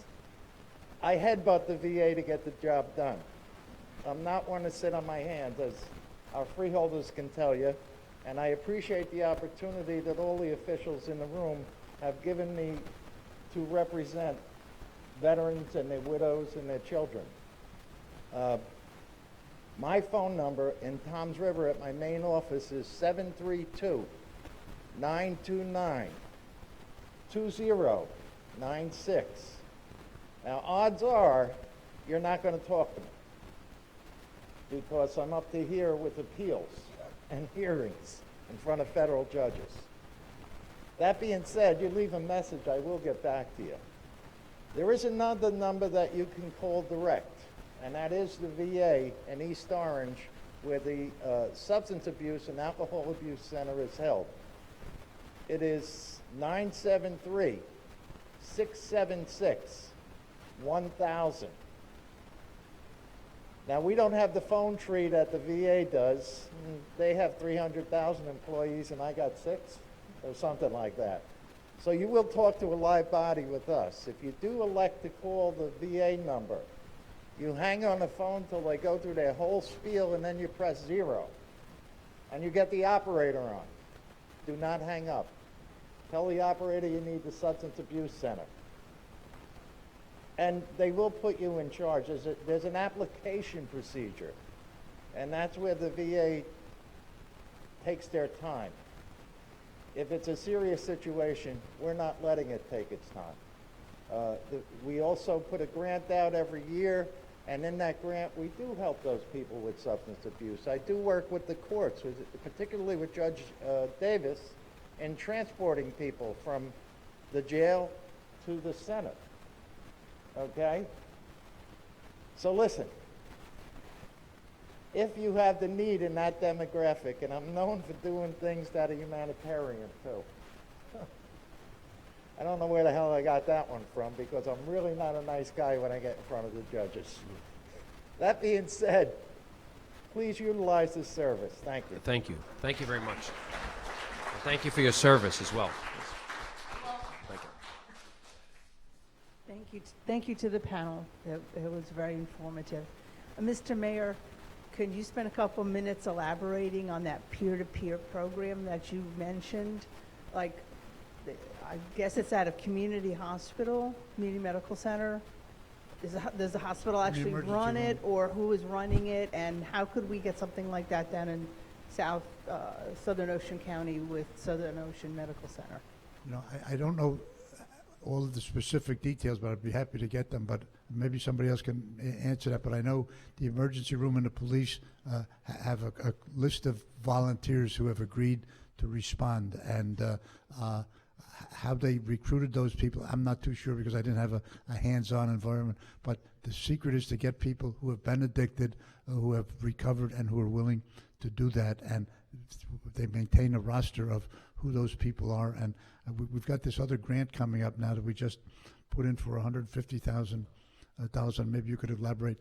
I headbutt the VA to get the job done. I'm not one to sit on my hands, as our freeholders can tell you, and I appreciate the opportunity that all the officials in the room have given me to represent veterans and their widows and their children. My phone number in Toms River at my main office is 732-929-2096. Now, odds are you're not going to talk to me because I'm up to here with appeals and hearings in front of federal judges. That being said, you leave a message, I will get back to you. There is another number that you can call direct, and that is the VA in East Orange, where the Substance Abuse and Alcohol Abuse Center is held. It is 973-676-1000. Now, we don't have the phone tree that the VA does. They have 300,000 employees, and I got 6, or something like that. So you will talk to a live body with us. If you do elect to call the VA number, you hang on the phone till they go through their whole spiel, and then you press 0. And you get the operator on. Do not hang up. Tell the operator you need the Substance Abuse Center. And they will put you in charge. There's an application procedure, and that's where the VA takes their time. If it's a serious situation, we're not letting it take its time. We also put a grant out every year, and in that grant, we do help those people with substance abuse. I do work with the courts, particularly with Judge Davis, in transporting people from the jail to the center. Okay? So listen, if you have the need in that demographic, and I'm known for doing things that are humanitarian too. I don't know where the hell I got that one from, because I'm really not a nice guy when I get in front of the judges. That being said, please utilize this service. Thank you. Thank you. Thank you very much. And thank you for your service as well. Thank you. Thank you to the panel. It was very informative. Mr. Mayor, could you spend a couple minutes elaborating on that peer-to-peer program that you mentioned? Like, I guess it's at a community hospital, community medical center. Does the hospital actually run it, or who is running it? And how could we get something like that down in Southern Ocean County with Southern Ocean Medical Center? You know, I don't know all of the specific details, but I'd be happy to get them. But maybe somebody else can answer that. But I know the emergency room and the police have a list of volunteers who have agreed to respond. And how they recruited those people, I'm not too sure, because I didn't have a hands-on environment. But the secret is to get people who have been addicted, who have recovered, and who are willing to do that. And they maintain a roster of who those people are. And we've got this other grant coming up now that we just put in for $150,000. Maybe you could elaborate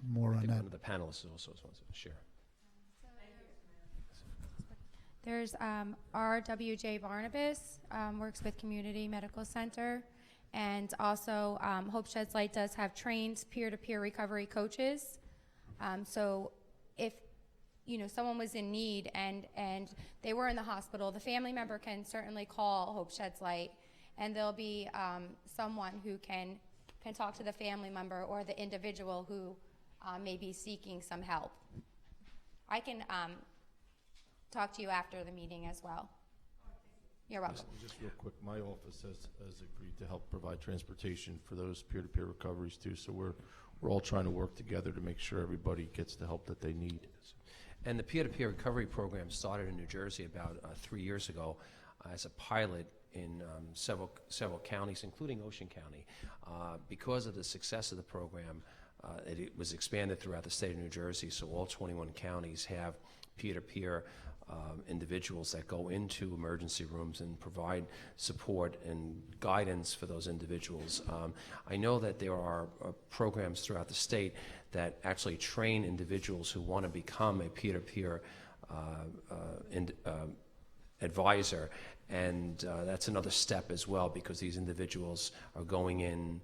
more on that. One of the panelists also wants to share. There's RWJ Barnabas, works with Community Medical Center, and also Hope Sheds Light does have trained peer-to-peer recovery coaches. So if someone was in need and they were in the hospital, the family member can certainly call Hope Sheds Light, and there'll be someone who can talk to the family member or the individual who may be seeking some help. I can talk to you after the meeting as well. You're welcome. Just real quick, my office has agreed to help provide transportation for those peer-to-peer recoveries too. So we're all trying to work together to make sure everybody gets the help that they need. And the peer-to-peer recovery program started in New Jersey about 3 years ago as a pilot in several counties, including Ocean County. Because of the success of the program, it was expanded throughout the state of New Jersey, so all 21 counties have peer-to-peer individuals that go into emergency rooms and provide support and guidance for those individuals. I know that there are programs throughout the state that actually train individuals who want to become a peer-to-peer advisor, and that's another step as well, because these individuals are going in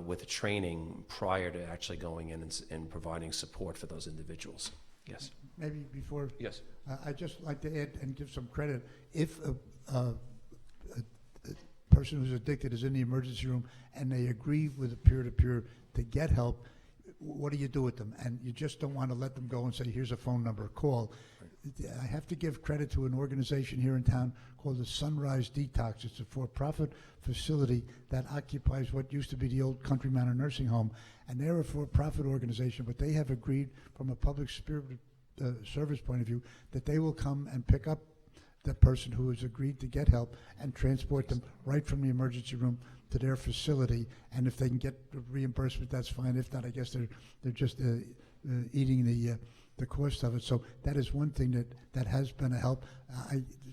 with a training prior to actually going in and providing support for those individuals. Yes. Maybe before. Yes. I'd just like to add and give some credit. If a person who's addicted is in the emergency room and they agree with a peer-to-peer to get help, what do you do with them? And you just don't want to let them go and say, here's a phone number, call. Right. I have to give credit to an organization here in town called the Sunrise Detox. It's a for-profit facility that occupies what used to be the old Country Manor Nursing Home. And they're a for-profit organization, but they have agreed from a public service point of view that they will come and pick up the person who has agreed to get help and transport them right from the emergency room to their facility. And if they can get reimbursement, that's fine. If not, I guess they're just eating the cost of it. So that is one thing that has been a help.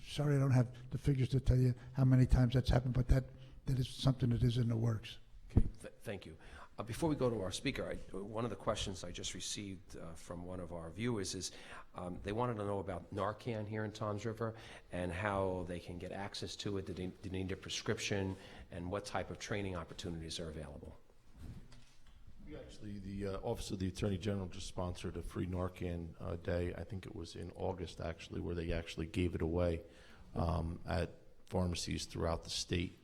Sorry, I don't have the figures to tell you how many times that's happened, but that is something that is in the works. Okay, thank you. Before we go to our speaker, one of the questions I just received from one of our viewers is they wanted to know about Narcan here in Toms River and how they can get access to it. Do they need a prescription, and what type of training opportunities are available? Actually, the Office of the Attorney General just sponsored a free Narcan day. I think it was in August, actually, where they actually gave it away at pharmacies throughout the state.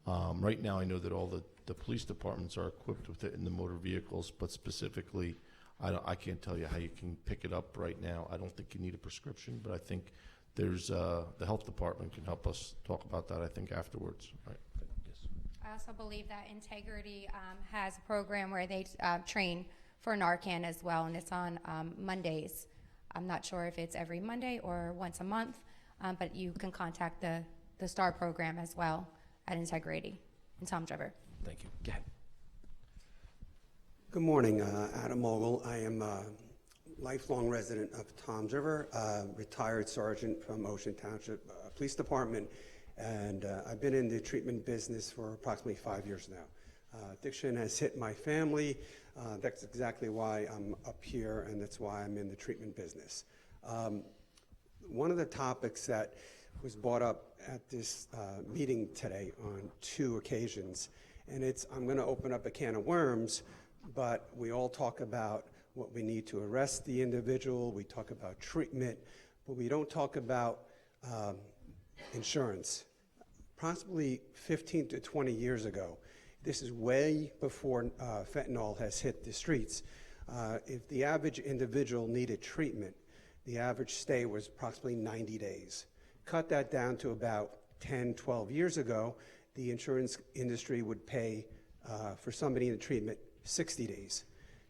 Right now, I know that all the police departments are equipped with it in the motor vehicles, but specifically, I can't tell you how you can pick it up right now. I don't think you need a prescription, but I think there's the health department can help us talk about that, I think, afterwards. Right. Yes. I also believe that Integrity has a program where they train for Narcan as well, and it's on Mondays. I'm not sure if it's every Monday or once a month, but you can contact the STAR program as well at Integrity in Toms River. Thank you. Go ahead. Good morning, Adam Mogul. I am a lifelong resident of Toms River, retired sergeant from Ocean Township Police Department, and I've been in the treatment business for approximately 5 years now. Addiction has hit my family. That's exactly why I'm up here, and that's why I'm in the treatment business. One of the topics that was brought up at this meeting today on 2 occasions, and I'm going to open up a can of worms, but we all talk about what we need to arrest the individual, we talk about treatment, but we don't talk about insurance. Approximately 15 to 20 years ago, this is way before fentanyl has hit the streets. If the average individual needed treatment, the average stay was approximately 90 days. Cut that down to about 10, 12 years ago, the insurance industry would pay for somebody in treatment 60 days.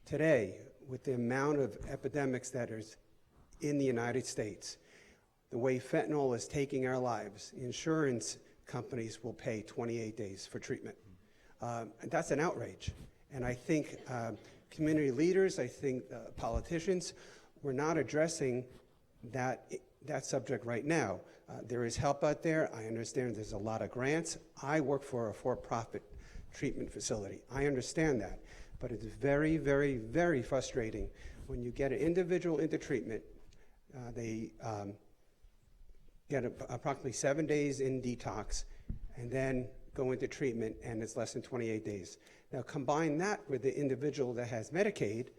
Today, with the amount of epidemics that is in the United States, the way fentanyl is taking our lives, insurance companies will pay 28 days for treatment. And that's an outrage. And I think community leaders, I think politicians, we're not addressing that subject right now. There is help out there. I understand there's a lot of grants. I work for a for-profit treatment facility. I understand that. But it's very, very, very frustrating when you get an individual into treatment. They get approximately 7 days in detox and then go into treatment, and it's less than 28 days. Now combine that with the individual that has Medicaid,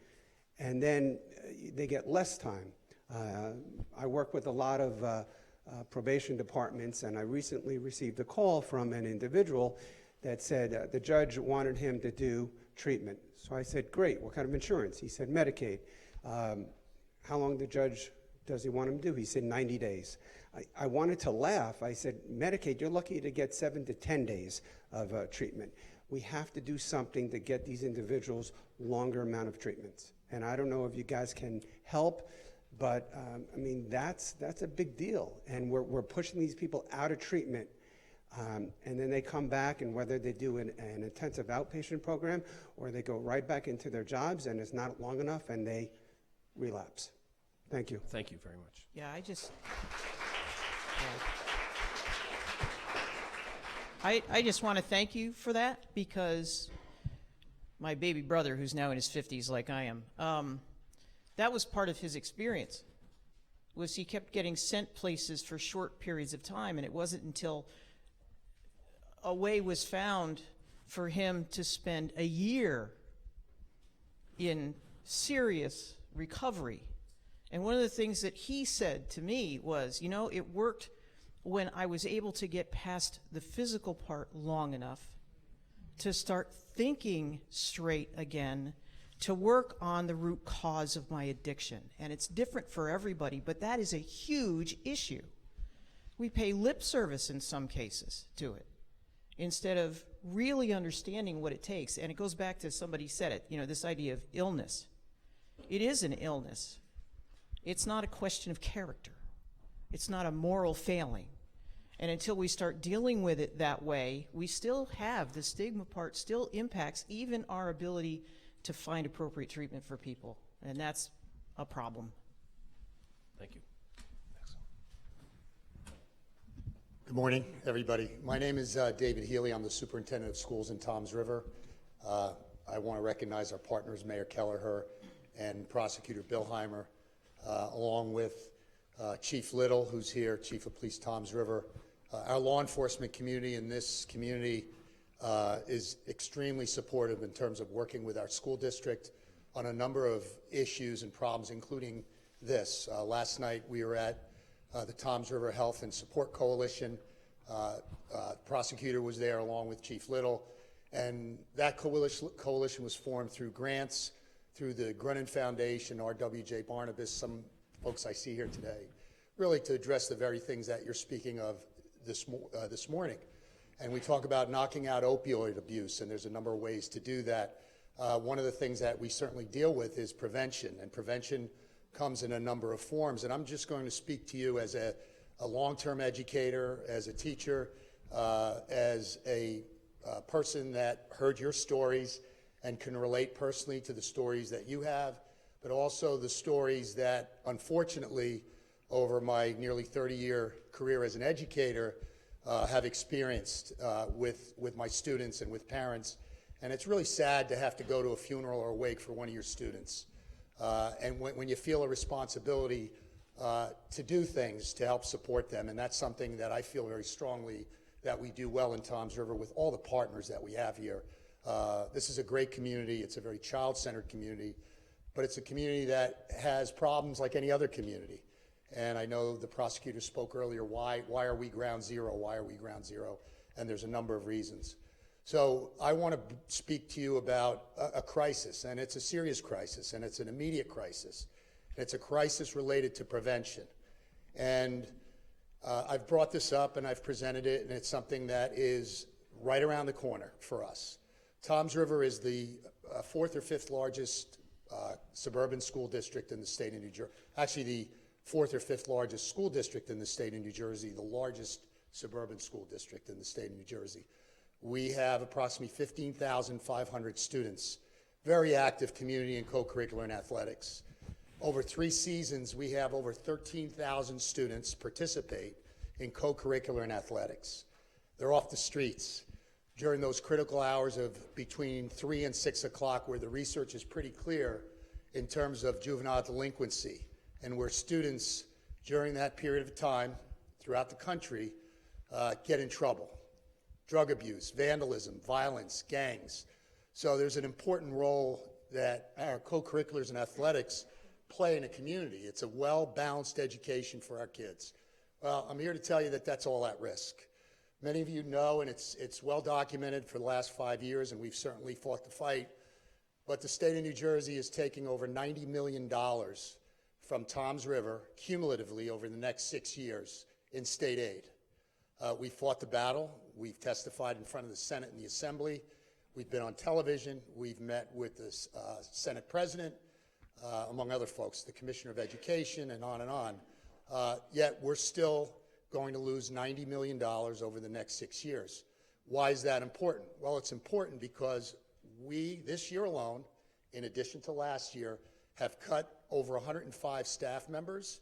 and then they get less time. I work with a lot of probation departments, and I recently received a call from an individual that said the judge wanted him to do treatment. So I said, great, what kind of insurance? He said, Medicaid. How long does he want him to do? He said 90 days. I wanted to laugh. I said, Medicaid, you're lucky to get 7 to 10 days of treatment. We have to do something to get these individuals longer amount of treatments. And I don't know if you guys can help, but I mean, that's a big deal. And we're pushing these people out of treatment. And then they come back, and whether they do an intensive outpatient program or they go right back into their jobs and it's not long enough and they relapse. Thank you. Thank you very much. Yeah, I just want to thank you for that, because my baby brother, who's now in his 50s like I am, that was part of his experience, was he kept getting sent places for short periods of time, and it wasn't until a way was found for him to spend a year in serious recovery. And one of the things that he said to me was, you know, it worked when I was able to get past the physical part long enough to start thinking straight again, to work on the root cause of my addiction. And it's different for everybody, but that is a huge issue. We pay lip service in some cases to it, instead of really understanding what it takes. And it goes back to, somebody said it, you know, this idea of illness. It is an illness. It's not a question of character. It's not a moral failing. And until we start dealing with it that way, we still have the stigma part, still impacts even our ability to find appropriate treatment for people. And that's a problem. Thank you. Good morning, everybody. My name is David Healy. I'm the superintendent of schools in Toms River. I want to recognize our partners, Mayor Kelleher and Prosecutor Billheimer, along with Chief Little, who's here, Chief of Police Toms River. Our law enforcement community in this community is extremely supportive in terms of working with our school district on a number of issues and problems, including this. Last night we were at the Toms River Health and Support Coalition. Prosecutor was there along with Chief Little, and that coalition was formed through grants, through the Grunin Foundation, RWJ Barnabas, some folks I see here today, really to address the very things that you're speaking of this morning. And we talk about knocking out opioid abuse, and there's a number of ways to do that. One of the things that we certainly deal with is prevention, and prevention comes in a number of forms. And I'm just going to speak to you as a long-term educator, as a teacher, as a person that heard your stories and can relate personally to the stories that you have, but also the stories that, unfortunately, over my nearly 30-year career as an educator, have experienced with my students and with parents. And it's really sad to have to go to a funeral or a wake for one of your students. And when you feel a responsibility to do things to help support them, and that's something that I feel very strongly that we do well in Toms River with all the partners that we have here. This is a great community. It's a very child-centered community, but it's a community that has problems like any other community. And I know the prosecutor spoke earlier, why are we ground zero? Why are we ground zero? And there's a number of reasons. So I want to speak to you about a crisis, and it's a serious crisis, and it's an immediate crisis. It's a crisis related to prevention. And I've brought this up and I've presented it, and it's something that is right around the corner for us. Toms River is the fourth or fifth largest suburban school district in the state of New Jersey. Actually, the fourth or fifth largest school district in the state of New Jersey, the largest suburban school district in the state of New Jersey. We have approximately 15,500 students, very active community in co-curricular and athletics. Over 3 seasons, we have over 13,000 students participate in co-curricular and athletics. They're off the streets during those critical hours of between 3 and 6 o'clock, where the research is pretty clear in terms of juvenile delinquency, and where students during that period of time throughout the country get in trouble. Drug abuse, vandalism, violence, gangs. So there's an important role that our co-curriculars and athletics play in a community. It's a well-balanced education for our kids. Well, I'm here to tell you that that's all at risk. Many of you know, and it's well documented for the last 5 years, and we've certainly fought the fight, but the state of New Jersey is taking over $90 million from Toms River cumulatively over the next 6 years in state aid. We fought the battle. We've testified in front of the Senate and the Assembly. We've been on television. We've met with the Senate President, among other folks, the Commissioner of Education, and on and on. Yet we're still going to lose $90 million over the next 6 years. Why is that important? Well, it's important because we, this year alone, in addition to last year, have cut over 105 staff members.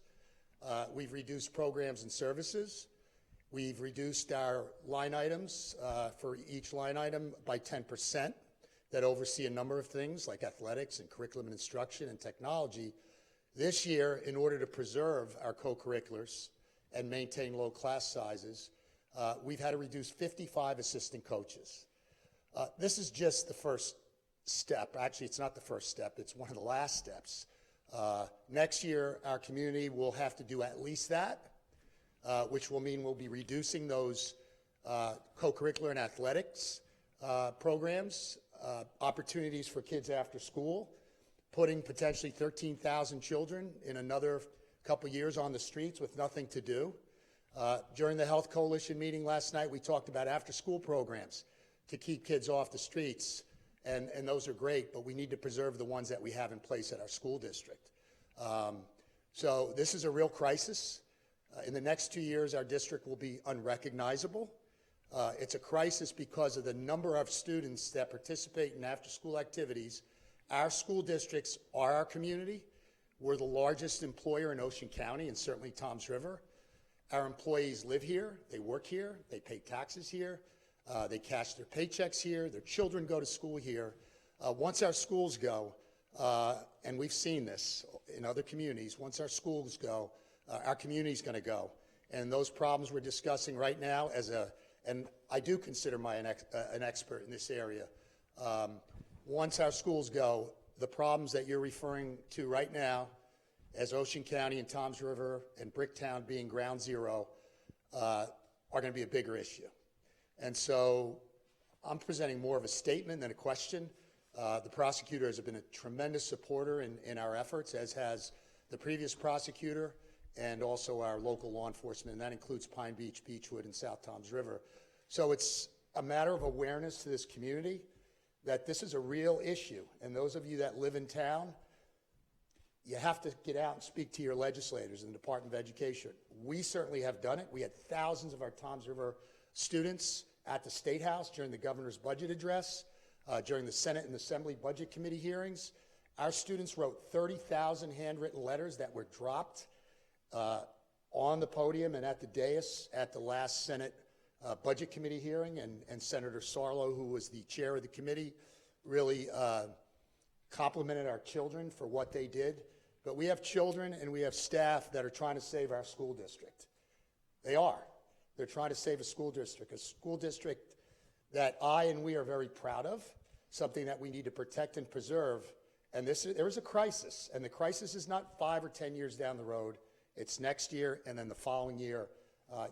We've reduced programs and services. We've reduced our line items for each line item by 10% that oversee a number of things like athletics and curriculum and instruction and technology. This year, in order to preserve our co-curriculars and maintain low class sizes, we've had to reduce 55 assistant coaches. This is just the first step. Actually, it's not the first step. It's one of the last steps. Next year, our community will have to do at least that, which will mean we'll be reducing those co-curricular and athletics programs, opportunities for kids after school, putting potentially 13,000 children in another couple years on the streets with nothing to do. During the Health Coalition meeting last night, we talked about after-school programs to keep kids off the streets, and those are great, but we need to preserve the ones that we have in place at our school district. So this is a real crisis. In the next 2 years, our district will be unrecognizable. It's a crisis because of the number of students that participate in after-school activities. Our school districts are our community. We're the largest employer in Ocean County and certainly Toms River. Our employees live here, they work here, they pay taxes here, they cash their paychecks here, their children go to school here. Once our schools go, and we've seen this in other communities, once our schools go, our community's going to go. And those problems we're discussing right now, and I do consider an expert in this area. Once our schools go, the problems that you're referring to right now, as Ocean County and Toms River and Bricktown being ground zero, are going to be a bigger issue. And so I'm presenting more of a statement than a question. The prosecutor has been a tremendous supporter in our efforts, as has the previous prosecutor and also our local law enforcement, and that includes Pine Beach, Beechwood, and South Toms River. So it's a matter of awareness to this community that this is a real issue. And those of you that live in town, you have to get out and speak to your legislators in the Department of Education. We certainly have done it. We had thousands of our Toms River students at the State House during the governor's budget address, during the Senate and Assembly Budget Committee hearings. Our students wrote 30,000 handwritten letters that were dropped on the podium and at the dais at the last Senate Budget Committee hearing, and Senator Sarlo, who was the chair of the committee, really complimented our children for what they did. But we have children and we have staff that are trying to save our school district. They are. They're trying to save a school district that I and we are very proud of, something that we need to protect and preserve. And there is a crisis, and the crisis is not 5 or 10 years down the road. It's next year, and then the following year,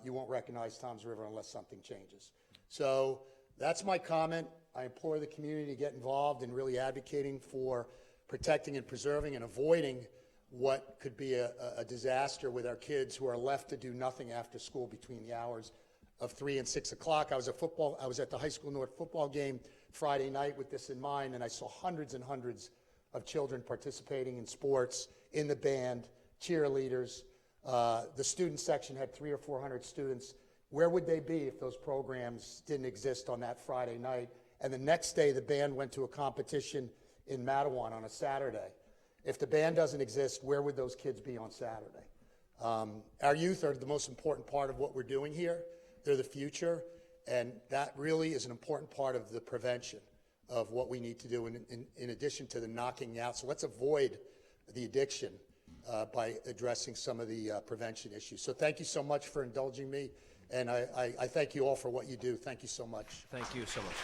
you won't recognize Toms River unless something changes. So that's my comment. I implore the community to get involved in really advocating for protecting and preserving and avoiding what could be a disaster with our kids who are left to do nothing after school between the hours of 3 and 6 o'clock. I was at the high school North football game Friday night with this in mind, and I saw hundreds and hundreds of children participating in sports, in the band, cheerleaders. The student section had 300 or 400 students. Where would they be if those programs didn't exist on that Friday night? And the next day, the band went to a competition in Matawan on a Saturday. If the band doesn't exist, where would those kids be on Saturday? Our youth are the most important part of what we're doing here. They're the future, and that really is an important part of the prevention of what we need to do in addition to the knocking out. So let's avoid the addiction by addressing some of the prevention issues. So thank you so much for indulging me, and I thank you all for what you do. Thank you so much. Thank you so much.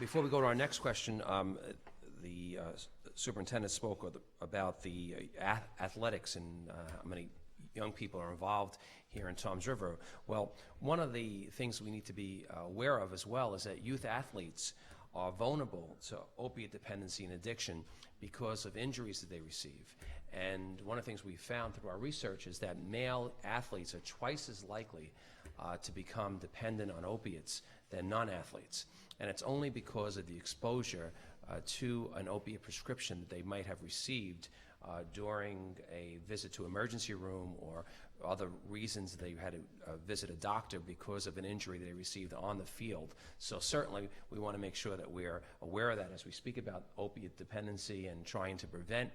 Before we go to our next question, the superintendent spoke about the athletics and how many young people are involved here in Toms River. Well, one of the things we need to be aware of as well is that youth athletes are vulnerable to opiate dependency and addiction because of injuries that they receive. And one of the things we found through our research is that male athletes are twice as likely to become dependent on opiates than non-athletes. And it's only because of the exposure to an opiate prescription that they might have received during a visit to emergency room or other reasons they had to visit a doctor because of an injury they received on the field. So certainly we want to make sure that we're aware of that as we speak about opiate dependency and trying to prevent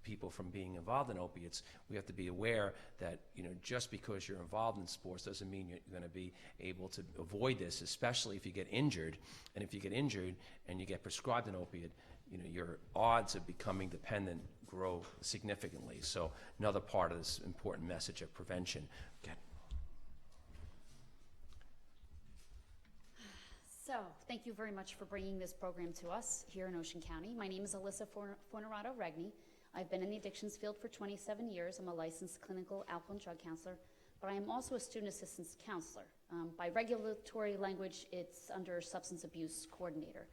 people from being involved in opiates. We have to be aware that, you know, just because you're involved in sports doesn't mean you're going to be able to avoid this, especially if you get injured. And if you get injured and you get prescribed an opiate, you know, your odds of becoming dependent grow significantly. So another part of this important message of prevention. Okay. So, thank you very much for bringing this program to us here in Ocean County. My name is Alyssa Fornerato-Regni. I've been in the addictions field for 27 years. I'm a licensed clinical alcohol and drug counselor, but I am also a student assistance counselor. By regulatory language, it's under substance abuse coordinator.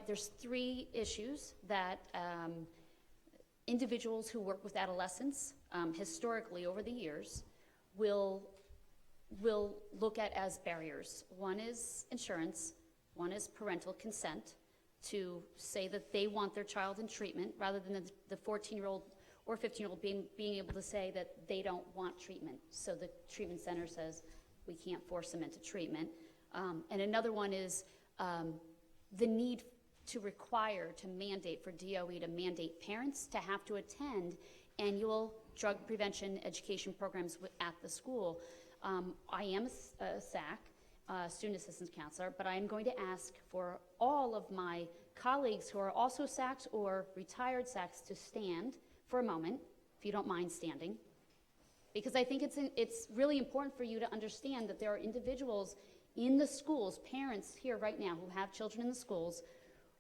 There's 3 issues that individuals who work with adolescents historically over the years will look at as barriers. One is insurance, one is parental consent, to say that they want their child in treatment rather than the 14-year-old or 15-year-old being able to say that they don't want treatment. So the treatment center says we can't force them into treatment. And another one is the need to require, to mandate for DOE to mandate parents to have to attend annual drug prevention education programs at the school. I am a SAC, student assistance counselor, but I am going to ask for all of my colleagues who are also SACs or retired SACs to stand for a moment, if you don't mind standing, because I think it's really important for you to understand that there are individuals in the schools, parents here right now who have children in the schools.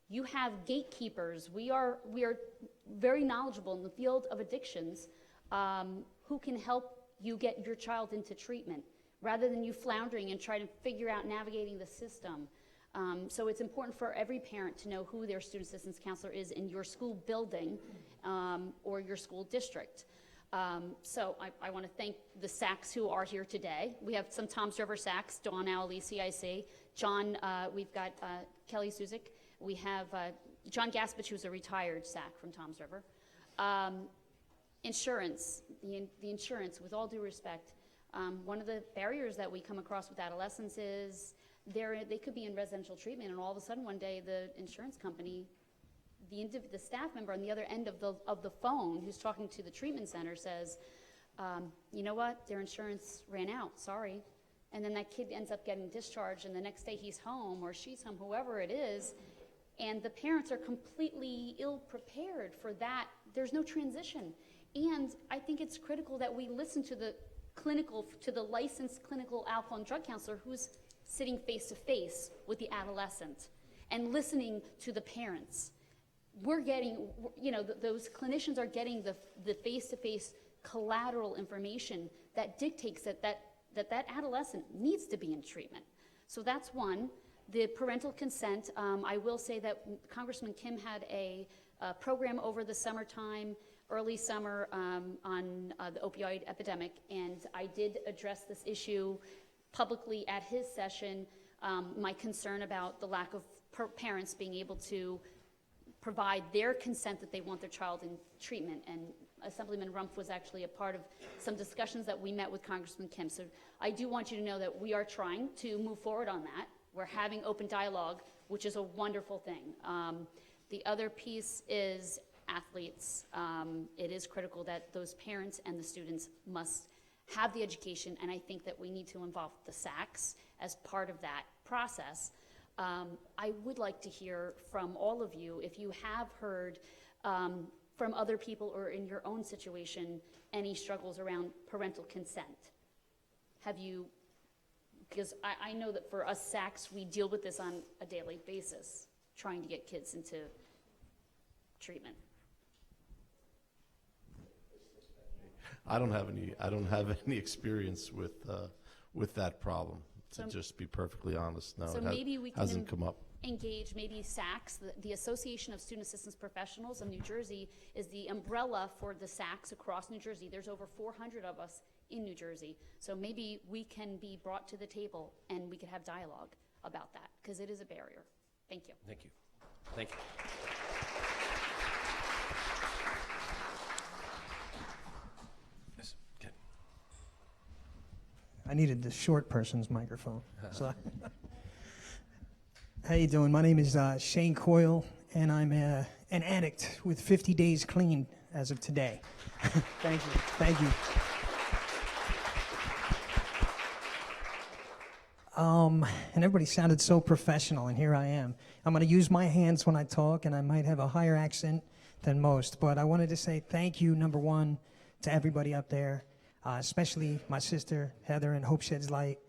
You have gatekeepers. We are very knowledgeable in the field of addictions who can help you get your child into treatment rather than you floundering and trying to figure out navigating the system. So it's important for every parent to know who their student assistance counselor is in your school building or your school district. So I want to thank the SACs who are here today. We have some Toms River SACs, Dawn Alisi, I see. John, we've got Kelly Suzik. We have John Gaspich, who's a retired SAC from Toms River. Insurance, the insurance, with all due respect, one of the barriers that we come across with adolescents is they could be in residential treatment, and all of a sudden one day the insurance company, the staff member on the other end of the phone who's talking to the treatment center says, you know what, their insurance ran out, sorry. And then that kid ends up getting discharged, and the next day he's home or she's home, whoever it is, and the parents are completely ill-prepared for that. There's no transition. And I think it's critical that we listen to the licensed clinical alcohol and drug counselor who's sitting face-to-face with the adolescent and listening to the parents. We're getting, you know, those clinicians are getting the face-to-face collateral information that dictates that adolescent needs to be in treatment. So that's one. The parental consent, I will say that Congressman Kim had a program over the summertime, early summer, on the opioid epidemic, and I did address this issue publicly at his session, my concern about the lack of parents being able to provide their consent that they want their child in treatment. And Assemblyman Rumpf was actually a part of some discussions that we met with Congressman Kim. So I do want you to know that we are trying to move forward on that. We're having open dialogue, which is a wonderful thing. The other piece is athletes. It is critical that those parents and the students must have the education, and I think that we need to involve the SACs as part of that process. I would like to hear from all of you if you have heard from other people or in your own situation any struggles around parental consent. Have you Because I know that for us SACs, we deal with this on a daily basis, trying to get kids into treatment. I don't have any experience with that problem. To So- just be perfectly honest, no, So it maybe we can hasn't come up. engage maybe SACs, the Association of Student Assistance Professionals of New Jersey is the umbrella for the SACs across New Jersey. There's over 400 of us in New Jersey. So maybe we can be brought to the table and we could have dialogue about that, because it is a barrier. Thank you. Thank you. Thank you. Yes, good. I needed the short person's microphone. So, how you doing? My name is Shane Coyle, and I'm an addict with 50 days clean as of today. Thank you. Thank you. And everybody sounded so professional, and here I am. I'm going to use my hands when I talk, and I might have a higher accent than most, but I wanted to say thank you, number one, to everybody up there, especially my sister, Heather, and Hope Sheds Light.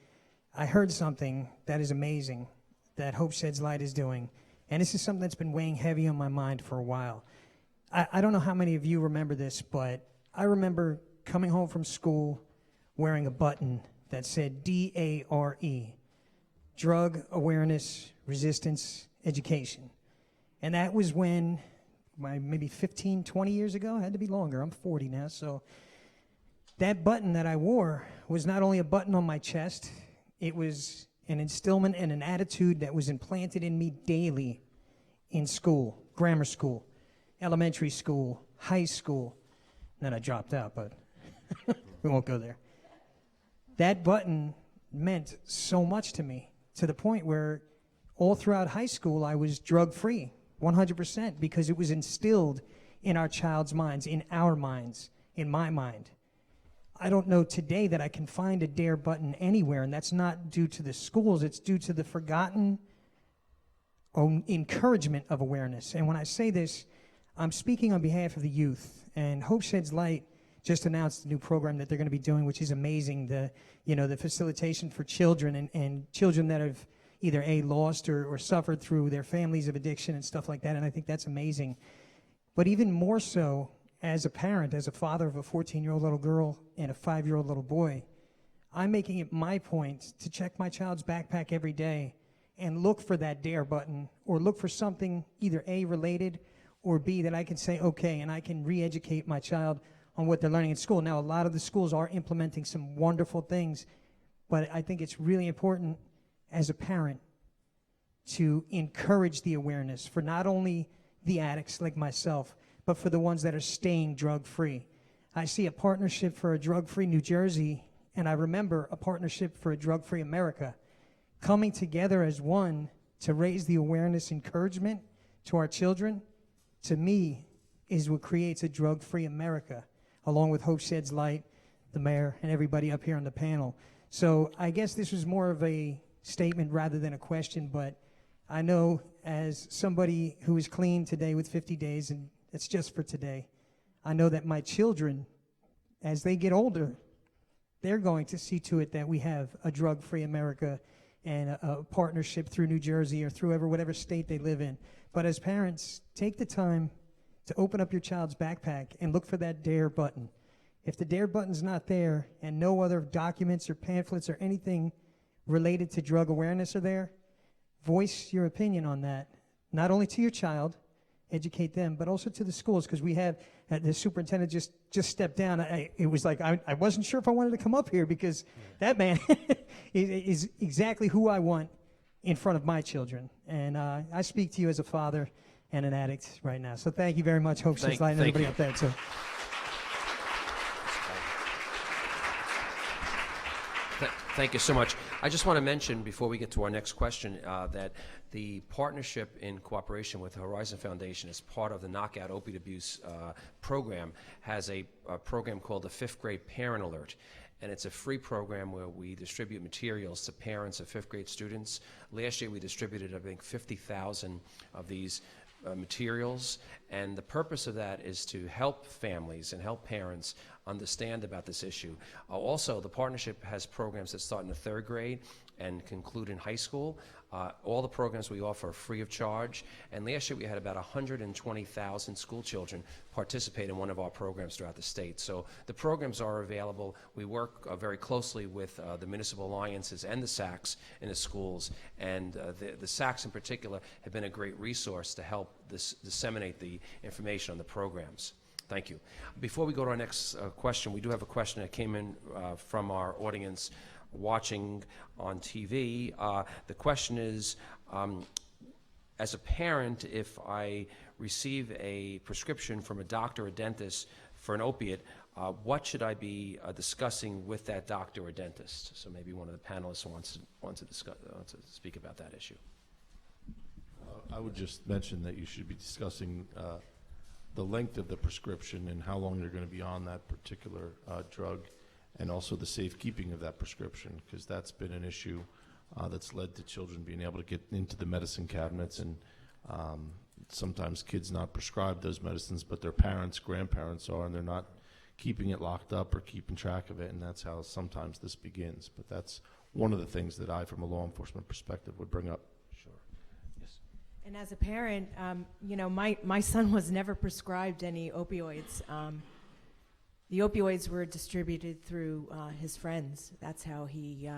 I heard something that is amazing that Hope Sheds Light is doing, and this is something that's been weighing heavy on my mind for a while. I don't know how many of you remember this, but I remember coming home from school wearing a button that said DARE, Drug Awareness Resistance Education. And that was when, maybe 15, 20 years ago, it had to be longer, I'm 40 now, so that button that I wore was not only a button on my chest, it was an instillment and an attitude that was implanted in me daily in school, grammar school, elementary school, high school. And then I dropped out, but we won't go there. That button meant so much to me, to the point where all throughout high school I was drug-free, 100%, because it was instilled in our child's minds, in our minds, in my mind. I don't know today that I can find a DARE button anywhere, and that's not due to the schools, it's due to the forgotten encouragement of awareness. And when I say this, I'm speaking on behalf of the youth, and Hope Sheds Light just announced a new program that they're going to be doing, which is amazing, the facilitation for children and children that have either lost or suffered through their families of addiction and stuff like that, and I think that's amazing. But even more so, as a parent, as a father of a 14-year-old little girl and a 5-year-old little boy, I'm making it my point to check my child's backpack every day and look for that DARE button, or look for something either A, related, or B, that I can say, okay, and I can re-educate my child on what they're learning in school. Now, a lot of the schools are implementing some wonderful things, but I think it's really important as a parent to encourage the awareness for not only the addicts like myself, but for the ones that are staying drug-free. I see a partnership for a drug-free New Jersey, and I remember a partnership for a drug-free America, coming together as one to raise the awareness, encouragement to our children, to me, is what creates a drug-free America, along with Hope Sheds Light, the mayor, and everybody up here on the panel. So I guess this was more of a statement rather than a question, but I know as somebody who is clean today with 50 days, and it's just for today, I know that my children, as they get older, they're going to see to it that we have a drug-free America and a partnership through New Jersey or through whatever state they live in. But as parents, take the time to open up your child's backpack and look for that DARE button. If the DARE button's not there and no other documents or pamphlets or anything related to drug awareness are there, voice your opinion on that, not only to your child, educate them, but also to the schools, because we have, the superintendent just stepped down. It was like, I wasn't sure if I wanted to come up here, because that man is exactly who I want in front of my children. And I speak to you as a father and an addict right now. So thank you very much, Hope Sheds Light, and everybody up there too. Thank you so much. I just want to mention, before we get to our next question, that the partnership in cooperation with the Horizon Foundation as part of the Knock Out Opioid Abuse program has a program called the 5th Grade Parent Alert. And it's a free program where we distribute materials to parents of 5th grade students. Last year we distributed, I think, 50,000 of these materials, and the purpose of that is to help families and help parents understand about this issue. Also, the partnership has programs that start in the 3rd grade, and conclude in high school. All the programs we offer are free of charge, and last year we had about 120,000 school children participate in one of our programs throughout the state. So the programs are available. We work very closely with the municipal alliances and the SACs in the schools, and the SACs in particular have been a great resource to help disseminate the information on the programs. Thank you. Before we go to our next question, we do have a question that came in from our audience watching on TV. The question is, as a parent, if I receive a prescription from a doctor or dentist for an opiate, what should I be discussing with that doctor or dentist? So maybe one of the panelists wants to speak about that issue. I would just mention that you should be discussing the length of the prescription and how long you're going to be on that particular drug, and also the safekeeping of that prescription, because that's been an issue that's led to children being able to get into the medicine cabinets, and sometimes kids not prescribed those medicines, but their parents, grandparents are, and they're not keeping it locked up or keeping track of it, and that's how sometimes this begins. But that's one of the things that I, from a law enforcement perspective, would bring up. Sure. Yes. And as a parent, you know, my son was never prescribed any opioids. The opioids were distributed through his friends. That's how he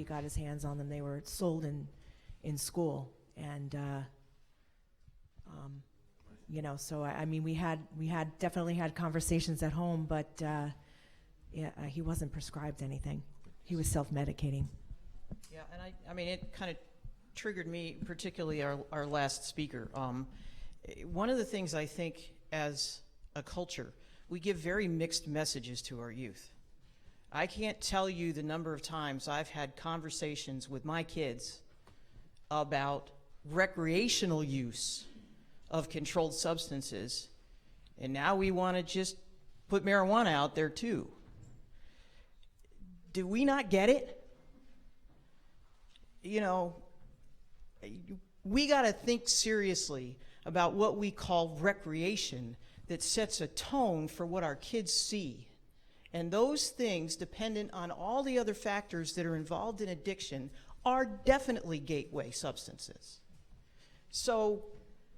got his hands on them. They were sold in school, and you know. So I mean, we definitely had conversations at home, but yeah, he wasn't prescribed anything. He was self-medicating. Yeah, and I mean, it kind of triggered me, particularly our last speaker. One of the things I think as a culture, we give very mixed messages to our youth. I can't tell you the number of times I've had conversations with my kids about recreational use of controlled substances, and now we want to just put marijuana out there too. Do we not get it? You know, we got to think seriously about what we call recreation that sets a tone for what our kids see. And those things, dependent on all the other factors that are involved in addiction, are definitely gateway substances. So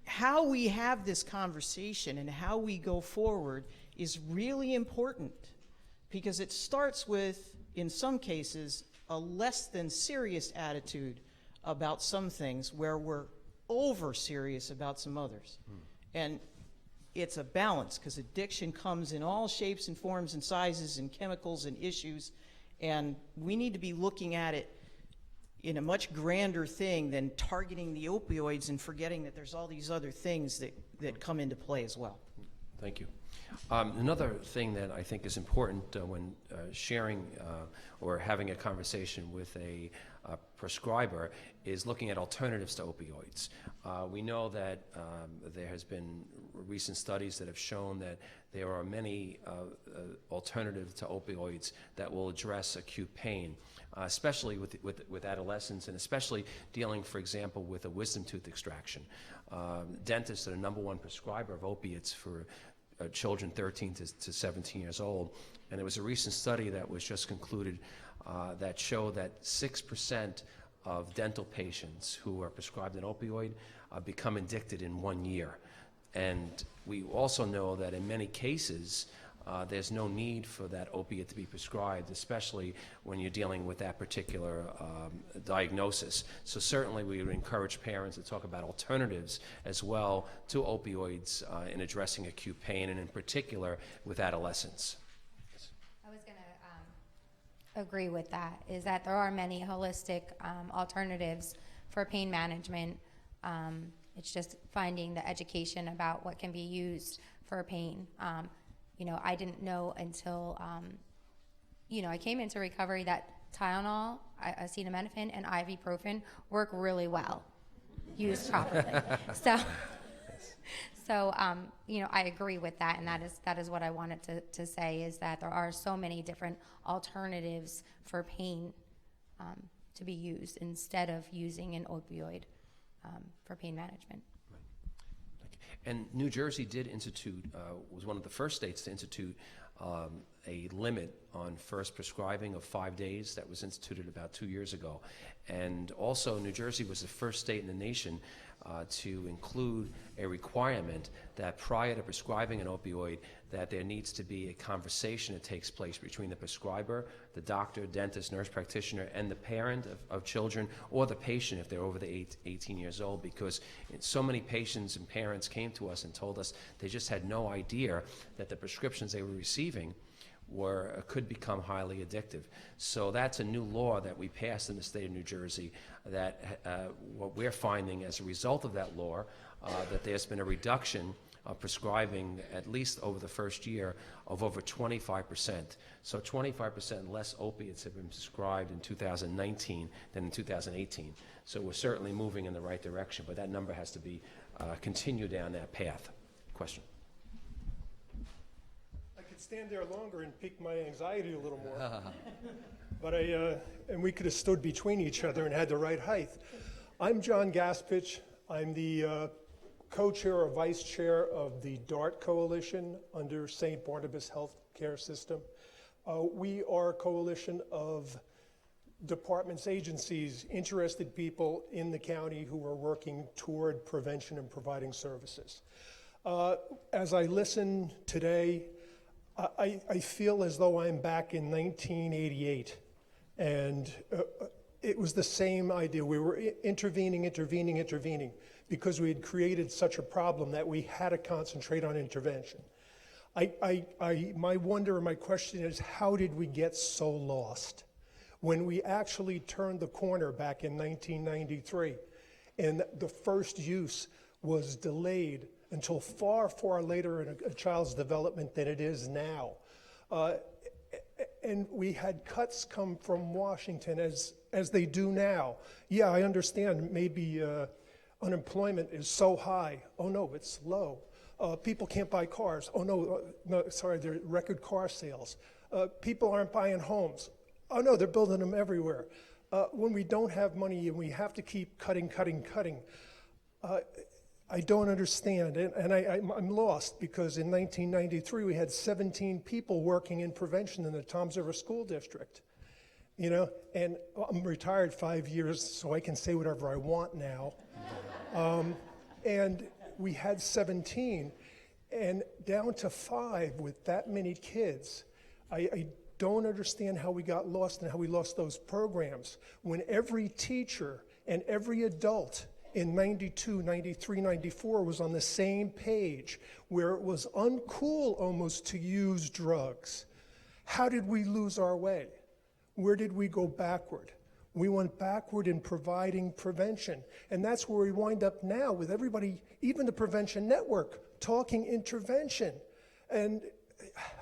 how we have this conversation and how we go forward is really important, because it starts with, in some cases, a less than serious attitude about some things where we're over serious about some others. And it's a balance, because addiction comes in all shapes and forms and sizes and chemicals and issues, and we need to be looking at it in a much grander thing than targeting the opioids and forgetting that there's all these other things that come into play as well. Thank you. Another thing that I think is important when sharing or having a conversation with a prescriber is looking at alternatives to opioids. We know that there has been recent studies that have shown that there are many alternatives to opioids that will address acute pain, especially with adolescents, and especially dealing, for example, with a wisdom tooth extraction. Dentists are the #1 prescriber of opiates for children 13 to 17 years old. And there was a recent study that was just concluded that showed that 6% of dental patients who are prescribed an opioid become addicted in 1 year. And we also know that in many cases, there's no need for that opiate to be prescribed, especially when you're dealing with that particular diagnosis. So certainly we would encourage parents to talk about alternatives as well to opioids in addressing acute pain, and in particular with adolescents. I was going to agree with that, is that there are many holistic alternatives for pain management. It's just finding the education about what can be used for pain. You know, I didn't know until, you know, I came into recovery that Tylenol, acetaminophen, and ibuprofen work really well, used properly. So, you know, I agree with that, and that is what I wanted to say, is that there are so many different alternatives for pain to be used instead of using an opioid for pain management. And New Jersey did institute, was one of the first states to institute a limit on first prescribing of 5 days that was instituted about 2 years ago. And also, New Jersey was the first state in the nation to include a requirement that prior to prescribing an opioid, that there needs to be a conversation that takes place between the prescriber, the doctor, dentist, nurse practitioner, and the parent of children, or the patient if they're over the 18 years old, because so many patients and parents came to us and told us they just had no idea that the prescriptions they were receiving could become highly addictive. So that's a new law that we passed in the state of New Jersey, that what we're finding as a result of that law, that there's been a reduction of prescribing, at least over the first year, of over 25%. So 25% less opiates have been prescribed in 2019 than in 2018. So we're certainly moving in the right direction, but that number has to be continue down that path. Question? I could stand there longer and pique my anxiety a little more. But and we could have stood between each other and had the right height. I'm John Gaspich. I'm the co-chair or vice chair of the DART Coalition under St. Barnabas Healthcare System. We are a coalition of departments, agencies, interested people in the county who are working toward prevention and providing services. As I listen today, I feel as though I'm back in 1988, and it was the same idea. We were intervening, because we had created such a problem that we had to concentrate on intervention. My wonder and my question is, how did we get so lost? When we actually turned the corner back in 1993, and the first use was delayed until far, far later in a child's development than it is now. And we had cuts come from Washington as they do now. Yeah, I understand maybe unemployment is so high. Oh no, it's low. People can't buy cars. Oh no, sorry, there are record car sales. People aren't buying homes. Oh no, they're building them everywhere. When we don't have money and we have to keep cutting, I don't understand, and I'm lost, because in 1993 we had 17 people working in prevention in the Toms River School District, and I'm retired 5 years, so I can say whatever I want now. And we had 17, and down to 5 with that many kids. I don't understand how we got lost and how we lost those programs when every teacher and every adult in 92, 93, 94 was on the same page, where it was uncool almost to use drugs. How did we lose our way? Where did we go backward? We went backward in providing prevention, and that's where we wind up now with everybody, even the Prevention Network, talking intervention. And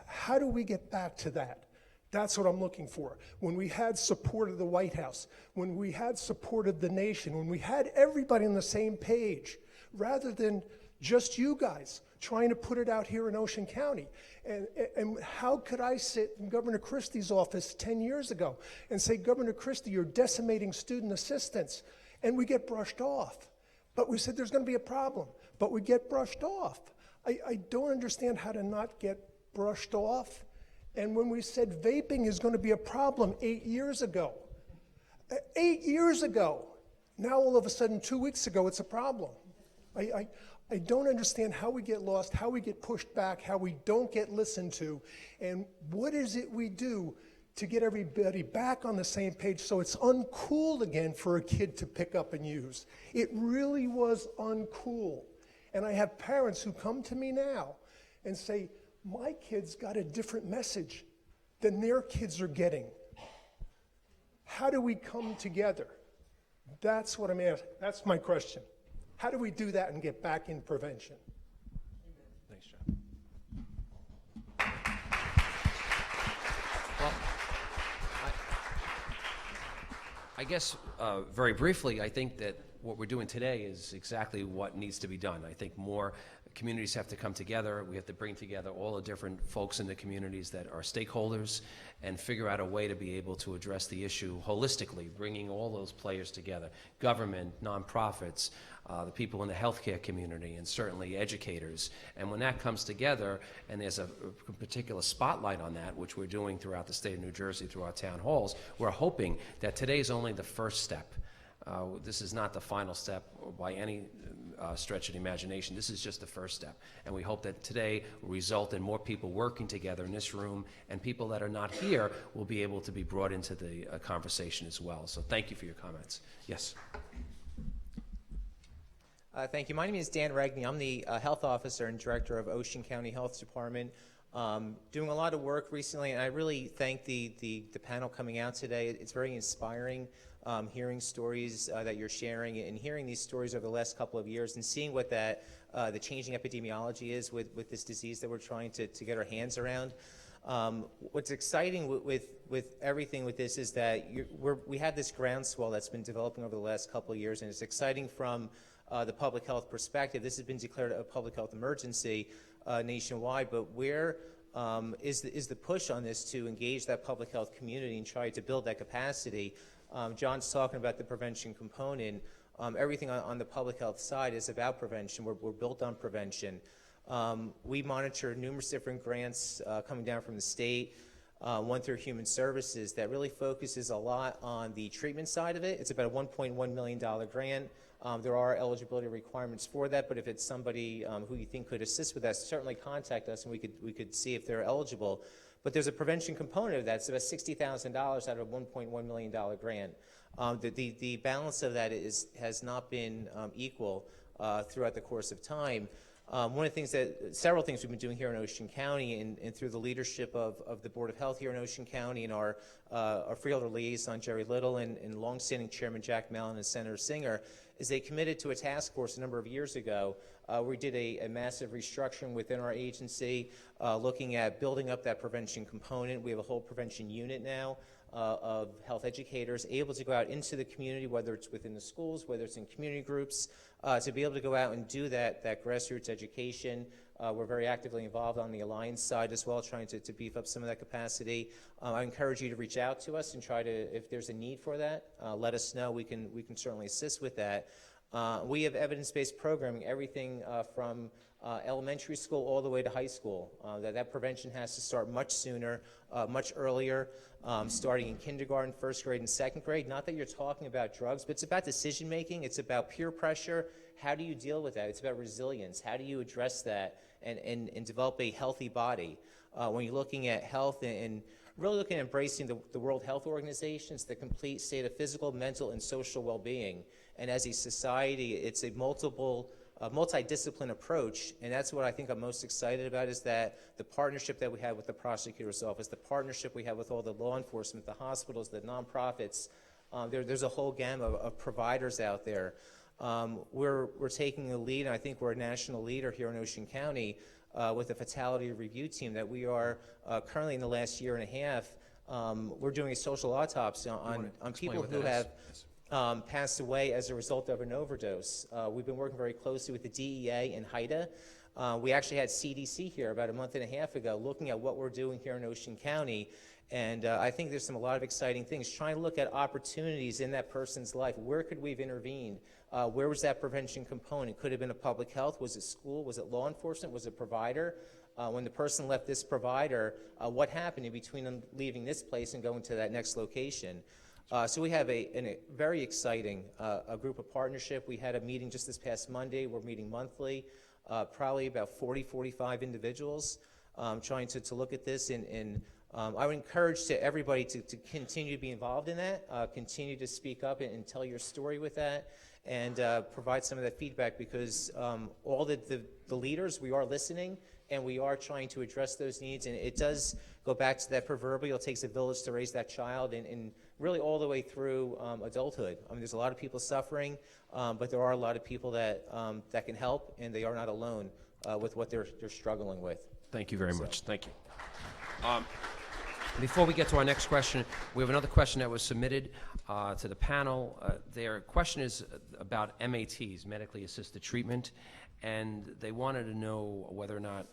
how do we get back to that? That's what I'm looking for. When we had support of the White House, when we had support of the nation, when we had everybody on the same page, rather than just you guys trying to put it out here in Ocean County. And how could I sit in Governor Christie's office 10 years ago and say, Governor Christie, you're decimating student assistance, and we get brushed off. But we said there's going to be a problem, but we get brushed off. I don't understand how to not get brushed off. And when we said vaping is going to be a problem 8 years ago, 8 years ago, now all of a sudden 2 weeks ago it's a problem. I don't understand how we get lost, how we get pushed back, how we don't get listened to, and what is it we do to get everybody back on the same page so it's uncool again for a kid to pick up and use. It really was uncool. And I have parents who come to me now and say, my kids got a different message than their kids are getting. How do we come together? That's what I'm asking. That's my question. How do we do that and get back in prevention? Thanks, John. Well, I guess very briefly, I think that what we're doing today is exactly what needs to be done. I think more communities have to come together. We have to bring together all the different folks in the communities that are stakeholders and figure out a way to be able to address the issue holistically, bringing all those players together, government, nonprofits, the people in the healthcare community, and certainly educators. And when that comes together, and there's a particular spotlight on that, which we're doing throughout the state of New Jersey through our town halls, we're hoping that today's only the first step. This is not the final step by any stretch of the imagination. This is just the first step. And we hope that today will result in more people working together in this room, and people that are not here will be able to be brought into the conversation as well. So thank you for your comments. Yes. Thank you. My name is Dan Regney. I'm the health officer and director of Ocean County Health Department. Doing a lot of work recently, and I really thank the panel coming out today. It's very inspiring. Hearing stories that you're sharing and hearing these stories over the last couple of years and seeing what the changing epidemiology is with this disease that we're trying to get our hands around. What's exciting with everything with this is that we have this groundswell that's been developing over the last couple of years, and it's exciting from the public health perspective. This has been declared a public health emergency nationwide, but where is the push on this to engage that public health community and try to build that capacity? John's talking about the prevention component. Everything on the public health side is about prevention. We're built on prevention. We monitor numerous different grants coming down from the state, one through Human Services, that really focuses a lot on the treatment side of it. It's about a $1.1 million grant. There are eligibility requirements for that, but if it's somebody who you think could assist with that, certainly contact us and we could see if they're eligible. But there's a prevention component of that. It's about $60,000 out of a $1.1 million grant. The balance of that has not been equal throughout the course of time. One of the things several things we've been doing here in Ocean County and through the leadership of the Board of Health here in Ocean County and our Freeholder liaison, Jerry Little, and longstanding Chairman Jack Mellon and Senator Singer, is they committed to a task force a number of years ago. We did a massive restructuring within our agency, looking at building up that prevention component. We have a whole prevention unit now of health educators able to go out into the community, whether it's within the schools, whether it's in community groups, to be able to go out and do that grassroots education. We're very actively involved on the Alliance side as well, trying to beef up some of that capacity. I encourage you to reach out to us and try to, if there's a need for that, let us know. We can certainly assist with that. We have evidence-based programming, everything from elementary school all the way to high school. That prevention has to start much sooner, much earlier, starting in kindergarten, first grade, and second grade. Not that you're talking about drugs, but it's about decision making. It's about peer pressure. How do you deal with that? It's about resilience. How do you address that and develop a healthy body? When you're looking at health and really looking at embracing the World Health Organization, it's the complete state of physical, mental, and social well-being. And as a society, it's a multidiscipline approach, and that's what I think I'm most excited about, is that the partnership that we have with the prosecutor's office, the partnership we have with all the law enforcement, the hospitals, the nonprofits. There's a whole gamut of providers out there. We're taking the lead, and I think we're a national leader here in Ocean County with a fatality review team that we are currently in the last year and a half. We're doing a social autopsy on people who have passed away as a result of an overdose. We've been working very closely with the DEA and HIDA. We actually had CDC here about a month and a half ago looking at what we're doing here in Ocean County. And I think there's a lot of exciting things, trying to look at opportunities in that person's life. Where could we have intervened? Where was that prevention component? Could it have been a public health? Was it school? Was it law enforcement? Was it provider? When the person left this provider, what happened in between them leaving this place and going to that next location? So we have a very exciting group of partnership. We had a meeting just this past Monday. We're meeting monthly, probably about 40, 45 individuals trying to look at this. And I would encourage to everybody to continue to be involved in that, continue to speak up and tell your story with that, and provide some of that feedback, because all the leaders, we are listening, and we are trying to address those needs. And it does go back to that proverbial, it takes a village to raise that child, and really all the way through adulthood. I mean, there's a lot of people suffering, but there are a lot of people that can help, and they are not alone with what they're struggling with. Thank you very much. Thank you. Before we get to our next question, we have another question that was submitted to the panel. Their question is about MATs, medically assisted treatment, and they wanted to know whether or not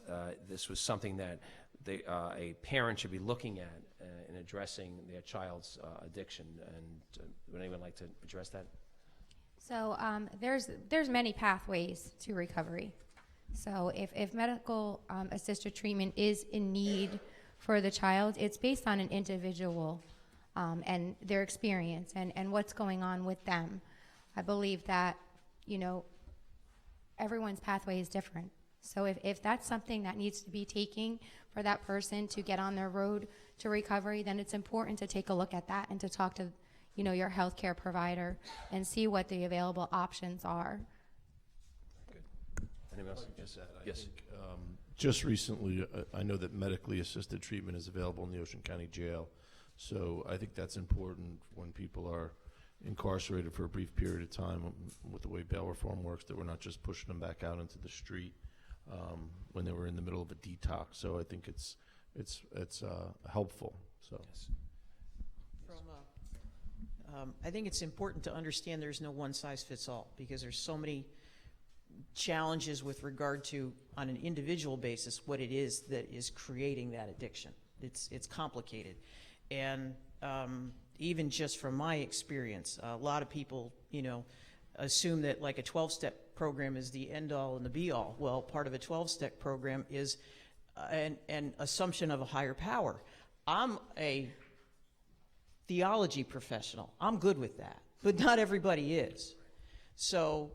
this was something that a parent should be looking at in addressing their child's addiction. And would anyone like to address that? So there's many pathways to recovery. So if medical assisted treatment is in need for the child, it's based on an individual and their experience and what's going on with them. I believe that, everyone's pathway is different. So if that's something that needs to be taken for that person to get on their road to recovery, then it's important to take a look at that and to talk to, your healthcare provider and see what the available options are. Anyone else? Yes. Think, just recently, I know that medically assisted treatment is available in the Ocean County Jail. So I think that's important when people are incarcerated for a brief period of time with the way bail reform works, that we're not just pushing them back out into the street when they were in the middle of a detox. So I think it's helpful. So. Yes. I think it's important to understand there's no one size fits all, because there's so many challenges with regard to, on an individual basis, what it is that is creating that addiction. It's complicated. And even just from my experience, a lot of people, assume that like a 12-step program is the end-all and the be-all. Well, part of a 12-step program is an assumption of a higher power. I'm a theology professional. I'm good with that, but not everybody is. So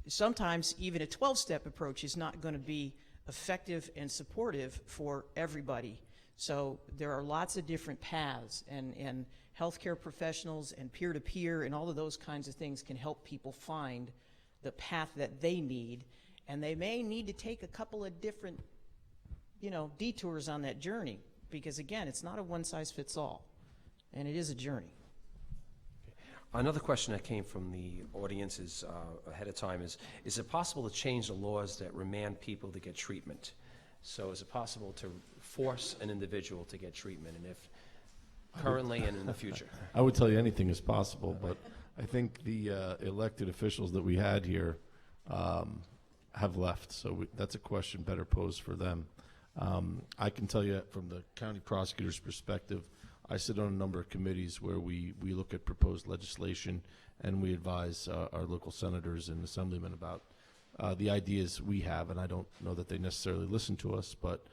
sometimes even a 12-step approach is not going to be effective and supportive for everybody. So there are lots of different paths, and healthcare professionals and peer-to-peer and all of those kinds of things can help people find the path that they need, and they may need to take a couple of different, detours on that journey, because again, it's not a one-size-fits-all, and it is a journey. Another question that came from the audience is, ahead of time is it possible to change the laws that remand people to get treatment? So is it possible to force an individual to get treatment, and if currently and in the future? I would tell you anything is possible, but I think the elected officials that we had here have left, so that's a question better posed for them. I can tell you from the county prosecutor's perspective, I sit on a number of committees where we look at proposed legislation, and we advise our local senators and assemblymen about the ideas we have, and I don't know that they necessarily listen to us, but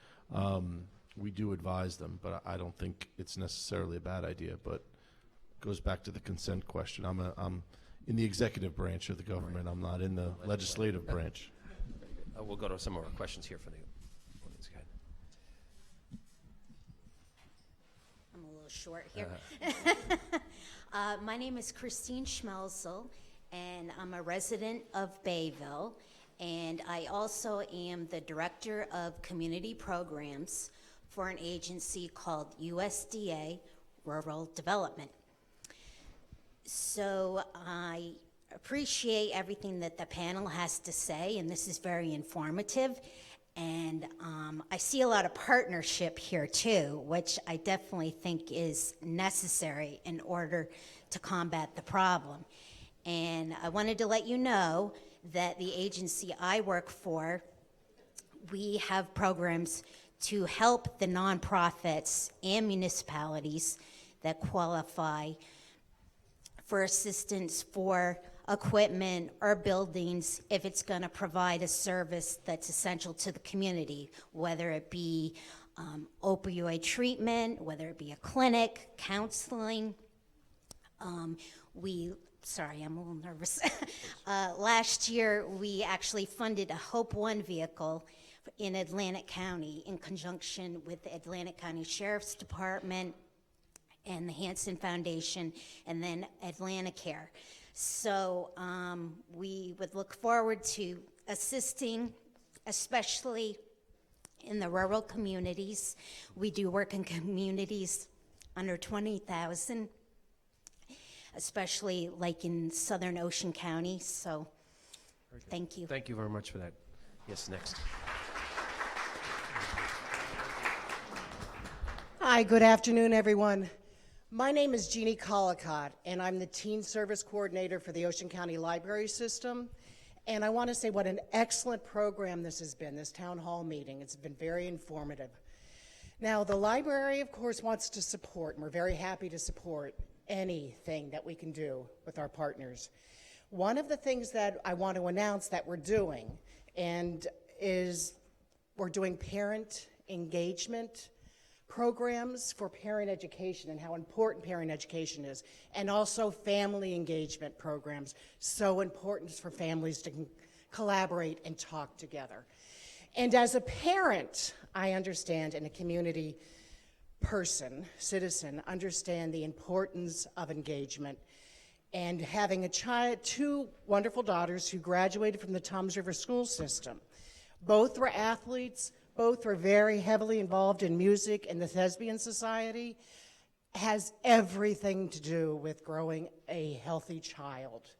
we do advise them, but I don't think it's necessarily a bad idea. But it goes back to the consent question. I'm in the executive branch of the government. I'm not in the legislative branch. We'll go to some more questions here for the audience. Go ahead. I'm a little short here. My name is Christine Schmelzel, and I'm a resident of Bayville, and I also am the Director of Community Programs for an agency called USDA Rural Development. So I appreciate everything that the panel has to say, and this is very informative. And I see a lot of partnership here too, which I definitely think is necessary in order to combat the problem. And I wanted to let you know that the agency I work for, we have programs to help the nonprofits and municipalities that qualify for assistance for equipment or buildings if it's going to provide a service that's essential to the community, whether it be opioid treatment, whether it be a clinic, counseling. Sorry, I'm a little nervous. Last year, we actually funded a Hope One vehicle in Atlantic County in conjunction with the Atlantic County Sheriff's Department and the Hanson Foundation, and then AtlantiCare. So we would look forward to assisting, especially in the rural communities. We do work in communities under 20,000, especially like in southern Ocean County. So thank you. Thank you very much for that. Yes, next. Hi, good afternoon, everyone. My name is Jeannie Collicott, and I'm the Teen Service Coordinator for the Ocean County Library System. And I want to say what an excellent program this has been, this town hall meeting. It's been very informative. Now, the library, of course, wants to support, and we're very happy to support anything that we can do with our partners. One of the things that I want to announce that we're doing is we're doing parent engagement programs for parent education and how important parent education is, and also family engagement programs, so important for families to collaborate and talk together. And as a parent, I understand, and a community person, citizen, understand the importance of engagement. And having a child, two wonderful daughters who graduated from the Toms River school system. Both were athletes, both were very heavily involved in music and the Thespian Society, has everything to do with growing a healthy child.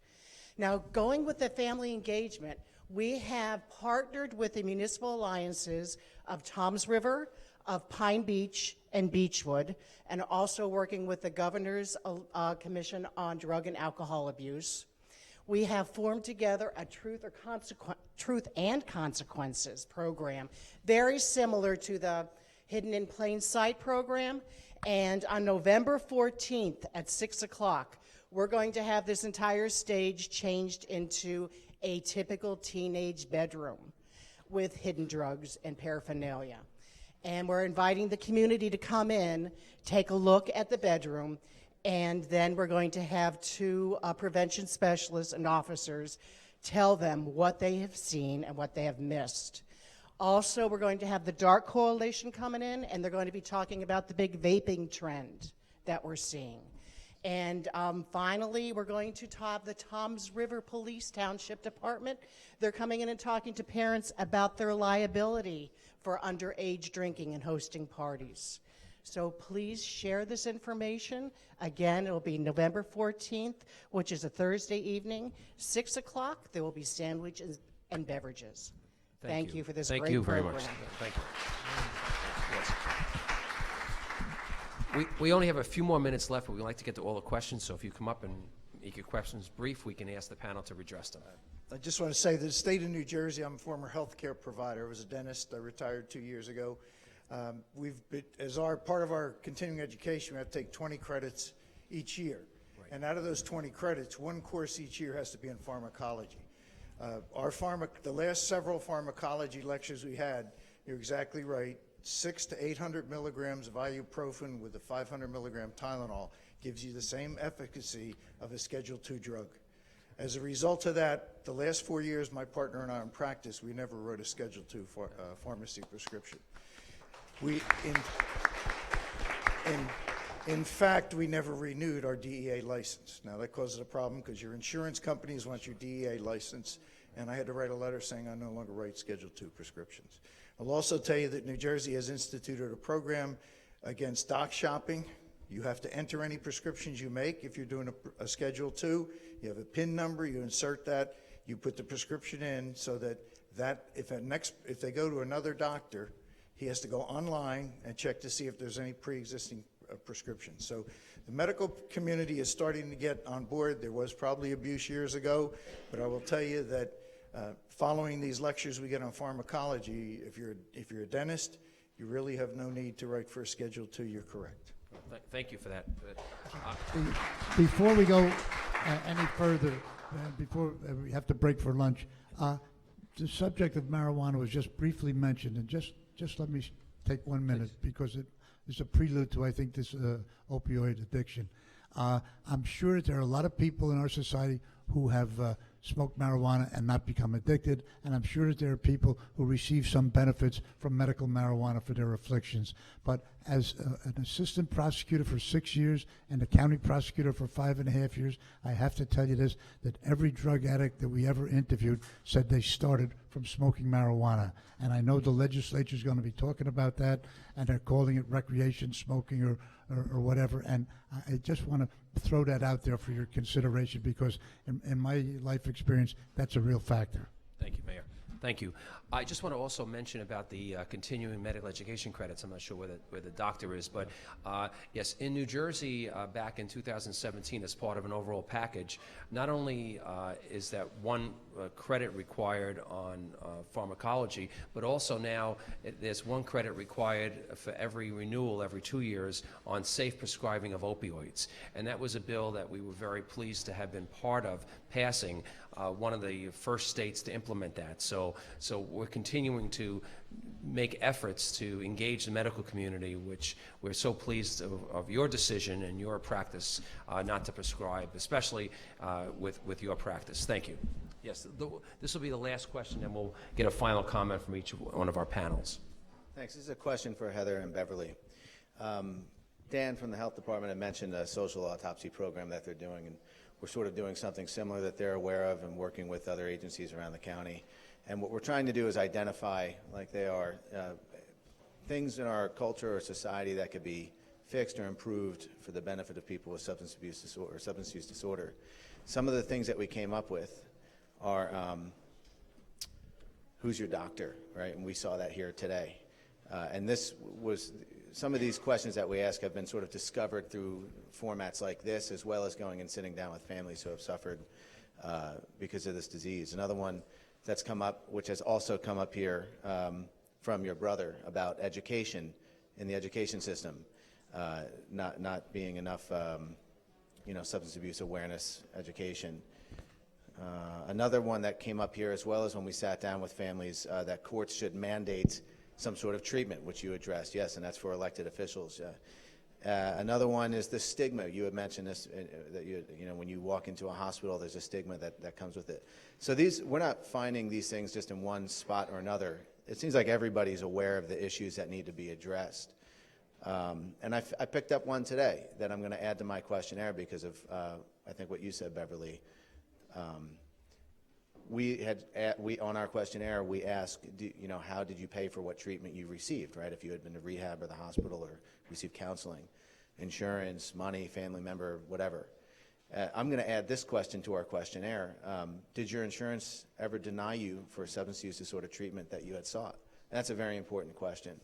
Now, going with the family engagement, we have partnered with the municipal alliances of Toms River, of Pine Beach, and Beechwood, and also working with the Governor's Commission on Drug and Alcohol Abuse. We have formed together a Truth and Consequences program, very similar to the Hidden in Plain Sight program. And on November 14th at 6 o'clock, we're going to have this entire stage changed into a typical teenage bedroom with hidden drugs and paraphernalia. And we're inviting the community to come in, take a look at the bedroom, and then we're going to have two prevention specialists and officers tell them what they have seen and what they have missed. Also, we're going to have the Dark Coalition coming in, and they're going to be talking about the big vaping trend that we're seeing. And finally, we're going to have the Toms River Police Township Department. They're coming in and talking to parents about their liability for underage drinking and hosting parties. So please share this information. Again, it will be November 14th, which is a Thursday evening, 6 o'clock. There will be sandwiches and beverages. Thank you for this great program. Thank you very much. Thank you. We only have a few more minutes left, but we'd like to get to all the questions, so if you come up and make your questions brief, we can ask the panel to redress them. I just want to say that the state of New Jersey, I'm a former health care provider. I was a dentist. I retired 2 years ago. As part of our continuing education, we have to take 20 credits each year. Right. And out of those 20 credits, one course each year has to be in pharmacology. The last several pharmacology lectures we had, you're exactly right, 600 to 800 milligrams of ibuprofen with a 500 milligram Tylenol gives you the same efficacy of a Schedule II drug. As a result of that, the last 4 years my partner and I in practice, we never wrote a Schedule II pharmacy prescription. In fact, we never renewed our DEA license. Now that causes a problem because your insurance companies want your DEA license, and I had to write a letter saying I no longer write Schedule II prescriptions. I'll also tell you that New Jersey has instituted a program against doc shopping. You have to enter any prescriptions you make. If you're doing a Schedule II, you have a PIN number, you insert that, you put the prescription in so that if they go to another doctor, he has to go online and check to see if there's any pre-existing prescriptions. So the medical community is starting to get on board. There was probably abuse years ago, but I will tell you that following these lectures we get on pharmacology, if you're a dentist, you really have no need to write for a Schedule II. You're correct. Thank you for that. Before we go any further, before we have to break for lunch, the subject of marijuana was just briefly mentioned, and just let me take 1 minute because it is a prelude to, I think, this opioid addiction. I'm sure there are a lot of people in our society who have smoked marijuana and not become addicted, and I'm sure that there are people who receive some benefits from medical marijuana for their afflictions. But as an assistant prosecutor for 6 years and a county prosecutor for 5.5 years, I have to tell you this, that every drug addict that we ever interviewed said they started from smoking marijuana. And I know the legislature is going to be talking about that, and they're calling it recreation smoking or whatever. And I just want to throw that out there for your consideration because in my life experience, that's a real factor. Thank you, Mayor. Thank you. I just want to also mention about the continuing medical education credits. I'm not sure where the doctor is, but yes, in New Jersey back in 2017 as part of an overall package, not only is that one credit required on pharmacology, but also now there's one credit required for every renewal every 2 years on safe prescribing of opioids. And that was a bill that we were very pleased to have been part of passing, one of the first states to implement that. So we're continuing to make efforts to engage the medical community, which we're so pleased of your decision and your practice not to prescribe, especially with your practice. Thank you. Yes, this will be the last question, and we'll get a final comment from each one of our panels. Thanks. This is a question for Heather and Beverly. Dan from the health department had mentioned a social autopsy program that they're doing, and we're sort of doing something similar that they're aware of and working with other agencies around the county. And what we're trying to do is identify, like they are, things in our culture or society that could be fixed or improved for the benefit of people with substance abuse disorder or substance use disorder. Some of the things that we came up with are who's your doctor, right? And we saw that here today. And this was, some of these questions that we ask have been sort of discovered through formats like this, as well as going and sitting down with families who have suffered because of this disease. Another one that's come up, which has also come up here from your brother, about education in the education system, not being enough, substance abuse awareness education. Another one that came up here, as well as when we sat down with families, that courts should mandate some sort of treatment, which you addressed, yes, and that's for elected officials. Another one is the stigma. You had mentioned this, that when you walk into a hospital, there's a stigma that comes with it. So we're not finding these things just in one spot or another. It seems like everybody's aware of the issues that need to be addressed. And I picked up one today that I'm going to add to my questionnaire because of, I think, what you said, Beverly. On our questionnaire, we asked, how did you pay for what treatment you received, right? If you had been to rehab or the hospital or received counseling, insurance, money, family member, whatever. I'm going to add this question to our questionnaire. Did your insurance ever deny you for substance use disorder treatment that you had sought? And that's a very important question.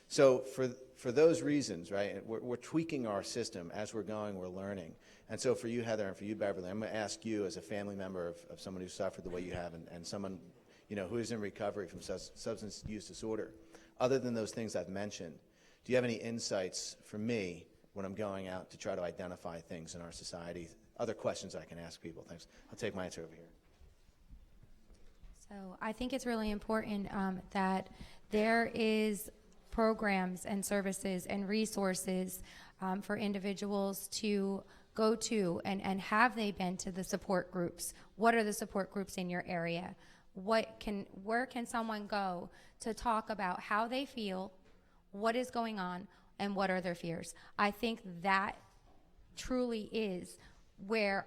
So for those reasons, right, we're tweaking our system as we're going, we're learning. And so for you, Heather, and for you, Beverly, I'm going to ask you as a family member of someone who suffered the way you have and someone who is in recovery from substance use disorder, other than those things I've mentioned, do you have any insights for me when I'm going out to try to identify things in our society, other questions I can ask people? Thanks. I'll take my answer over here. So I think it's really important that there is programs and services and resources for individuals to go to, and have they been to the support groups? What are the support groups in your area? Where can someone go to talk about how they feel, what is going on, and what are their fears? I think that truly is where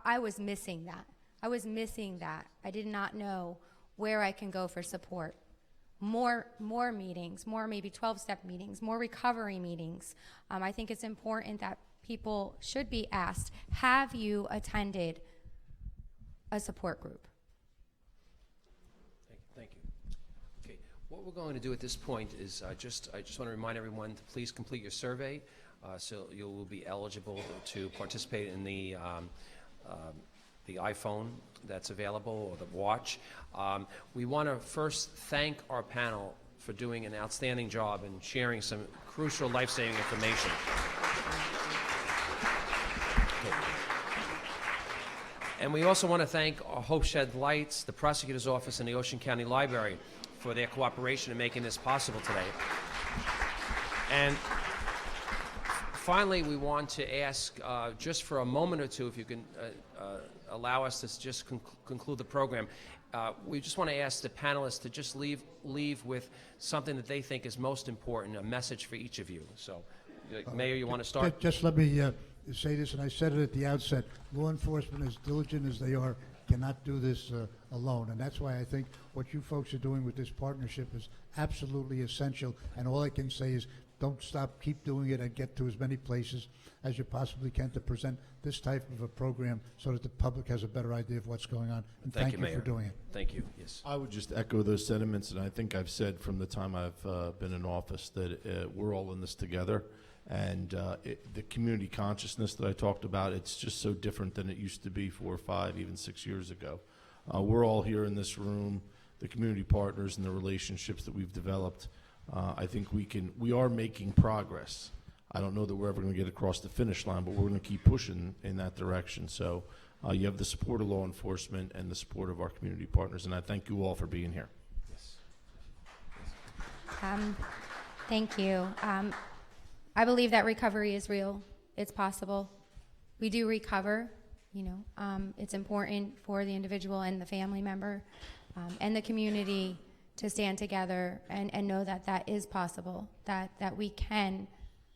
I was missing that. I did not know where I can go for support. More meetings, more maybe 12-step meetings, more recovery meetings. I think it's important that people should be asked, have you attended a support group? Thank you. Okay, what we're going to do at this point is I just want to remind everyone to please complete your survey, so you will be eligible to participate in the iPhone that's available, or the watch. We want to first thank our panel for doing an outstanding job and sharing some crucial life-saving information. And we also want to thank our Hope Shed Lights, the Prosecutor's Office, and the Ocean County Library for their cooperation in making this possible today. And finally, we want to ask, just for a moment or two, if you can allow us to just conclude the program, we just want to ask the panelists to just leave with something that they think is most important, a message for each of you. So, Mayor, you want to start? Just let me say this, and I said it at the outset. Law enforcement, as diligent as they are, cannot do this alone. And that's why I think what you folks are doing with this partnership is absolutely essential. And all I can say is don't stop, keep doing it, and get to as many places as you possibly can to present this type of a program so that the public has a better idea of what's going on. And thank you Mayor. for doing it. Thank you, yes. I would just echo those sentiments, and I think I've said from the time I've been in office that we're all in this together. And the community consciousness that I talked about, it's just so different than it used to be 4 or 5, even 6 years ago. We're all here in this room, the community partners and the relationships that we've developed. I think we are making progress. I don't know that we're ever going to get across the finish line, but we're going to keep pushing in that direction. So you have the support of law enforcement and the support of our community partners, and I thank you all for being here. Thank you. I believe that recovery is real. It's possible. We do recover. It's important for the individual and the family member and the community to stand together and know that that is possible, that we can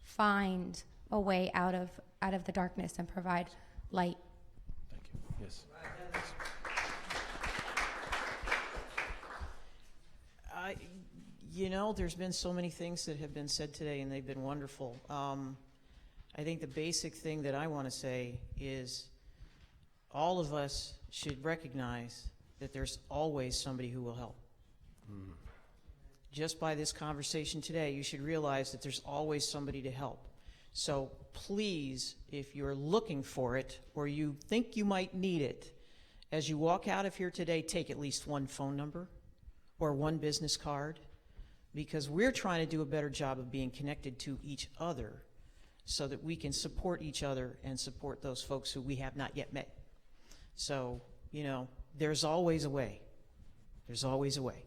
find a way out of the darkness and provide light. Thank you. Yes. There's been so many things that have been said today, and they've been wonderful. I think the basic thing that I want to say is all of us should recognize that there's always somebody who will help. Just by this conversation today, you should realize that there's always somebody to help. So please, if you're looking for it or you think you might need it, as you walk out of here today, take at least one phone number or one business card, because we're trying to do a better job of being connected to each other so that we can support each other and support those folks who we have not yet met. So, there's always a way. There's always a way.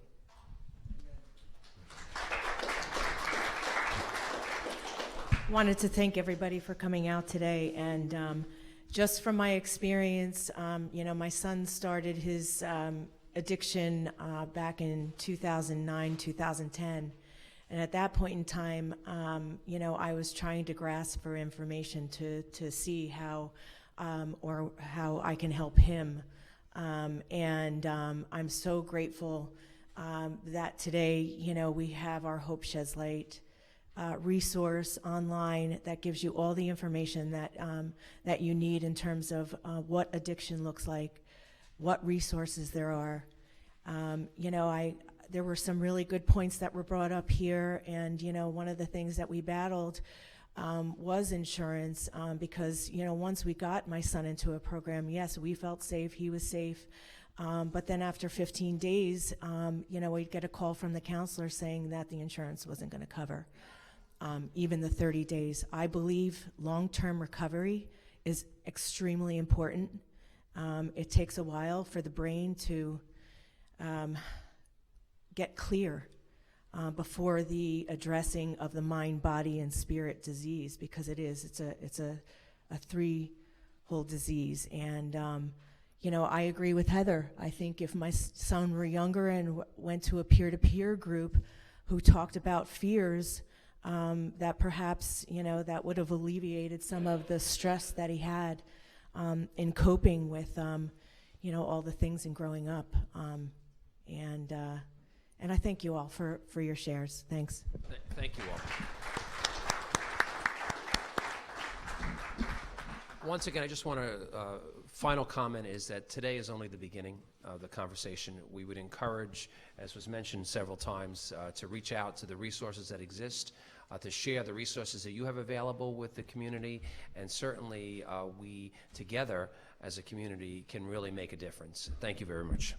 Wanted to thank everybody for coming out today, and just from my experience, my son started his addiction back in 2009, 2010, and at that point in time, I was trying to grasp for information to see how I can help him, and I'm so grateful that today, we have our Hope Sheds Light resource online that gives you all the information that you need in terms of what addiction looks like, what resources there are. There were some really good points that were brought up here, and one of the things that we battled was insurance, because once we got my son into a program, yes, we felt safe, he was safe, but then after 15 days, we'd get a call from the counselor saying that the insurance wasn't going to cover. Even the 30 days. I believe long-term recovery is extremely important. It takes a while for the brain to get clear before the addressing of the mind, body, and spirit disease, because it's a threefold disease. And I agree with Heather. I think if my son were younger and went to a peer-to-peer group who talked about fears, that perhaps, that would have alleviated some of the stress that he had in coping with, all the things in growing up. And I thank you all for your shares. Thanks. Thank you all. Once again, I just want to, final comment is that today is only the beginning of the conversation. We would encourage, as was mentioned several times, to reach out to the resources that exist, to share the resources that you have available with the community, and certainly we together as a community can really make a difference. Thank you very much.